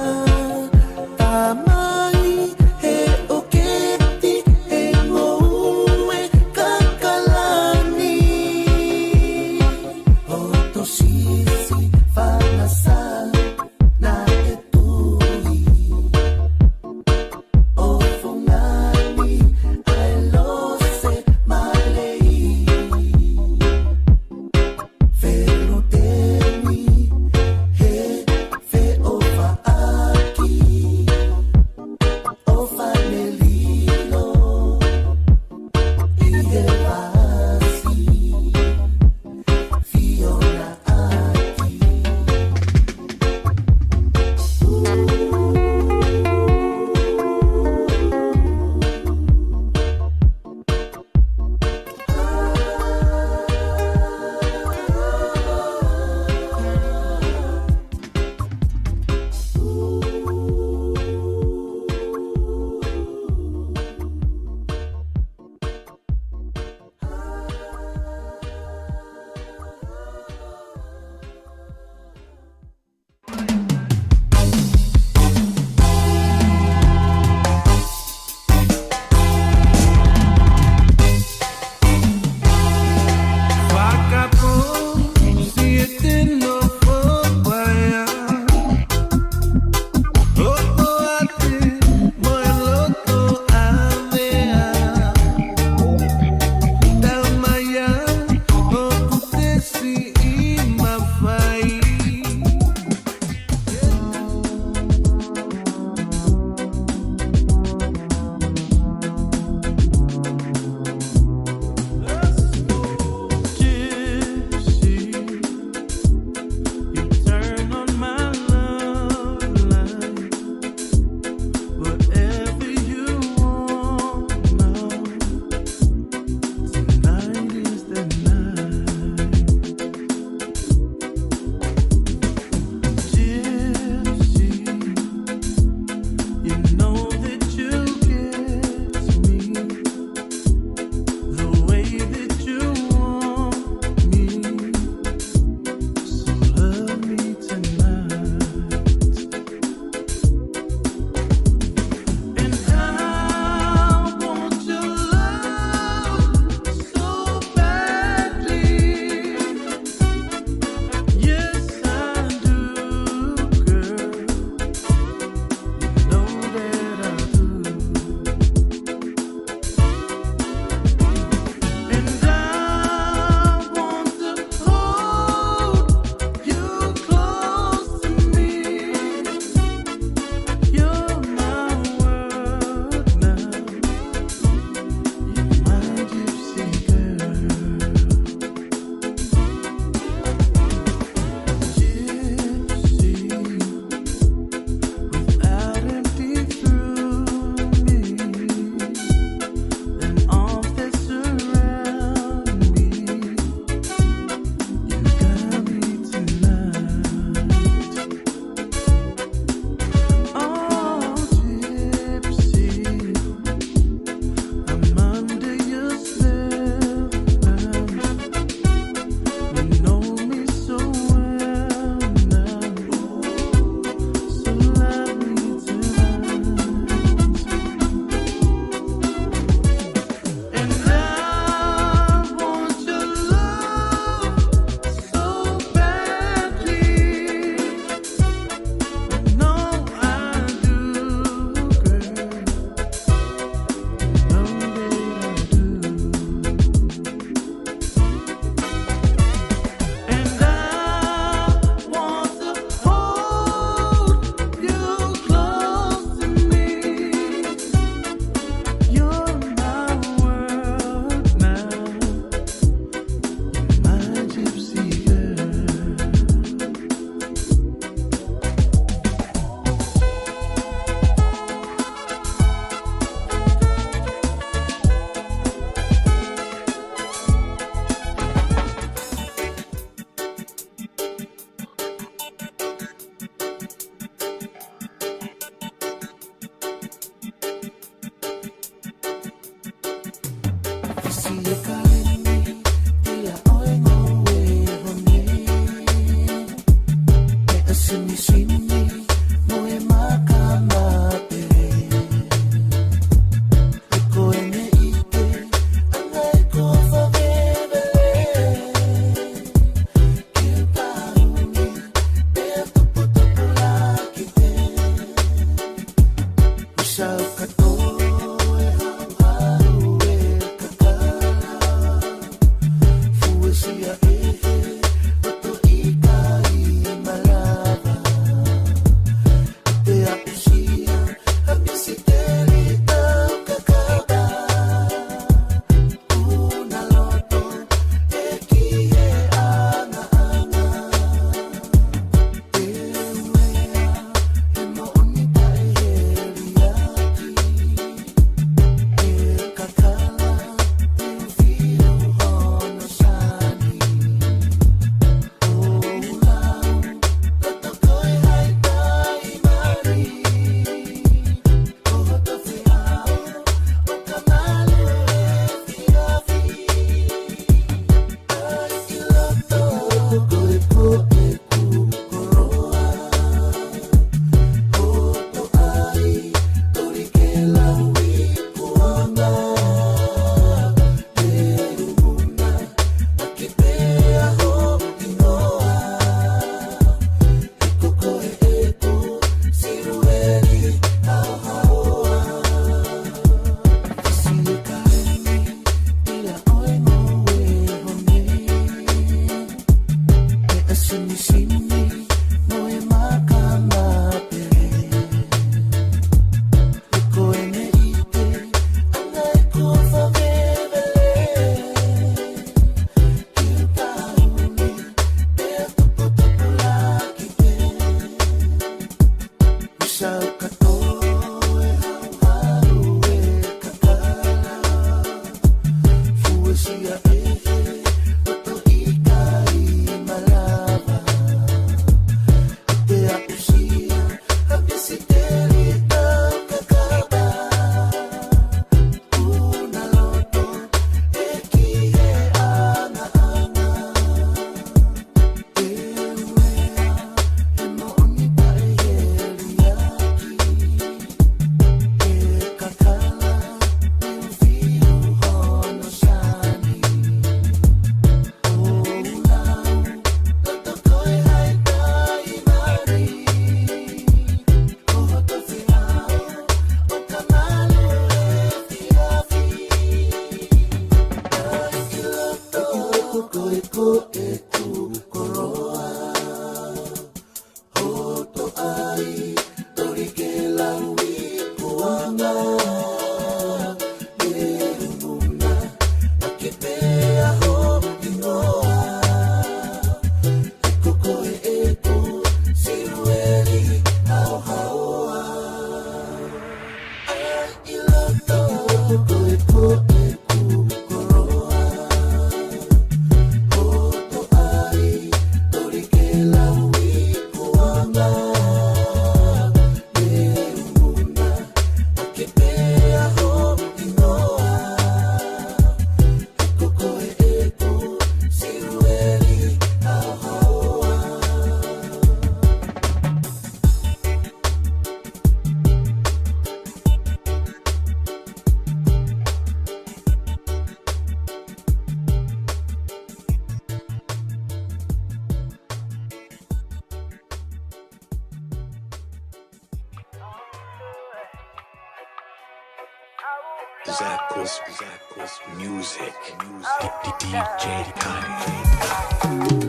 Zakos music, DJ Kanye.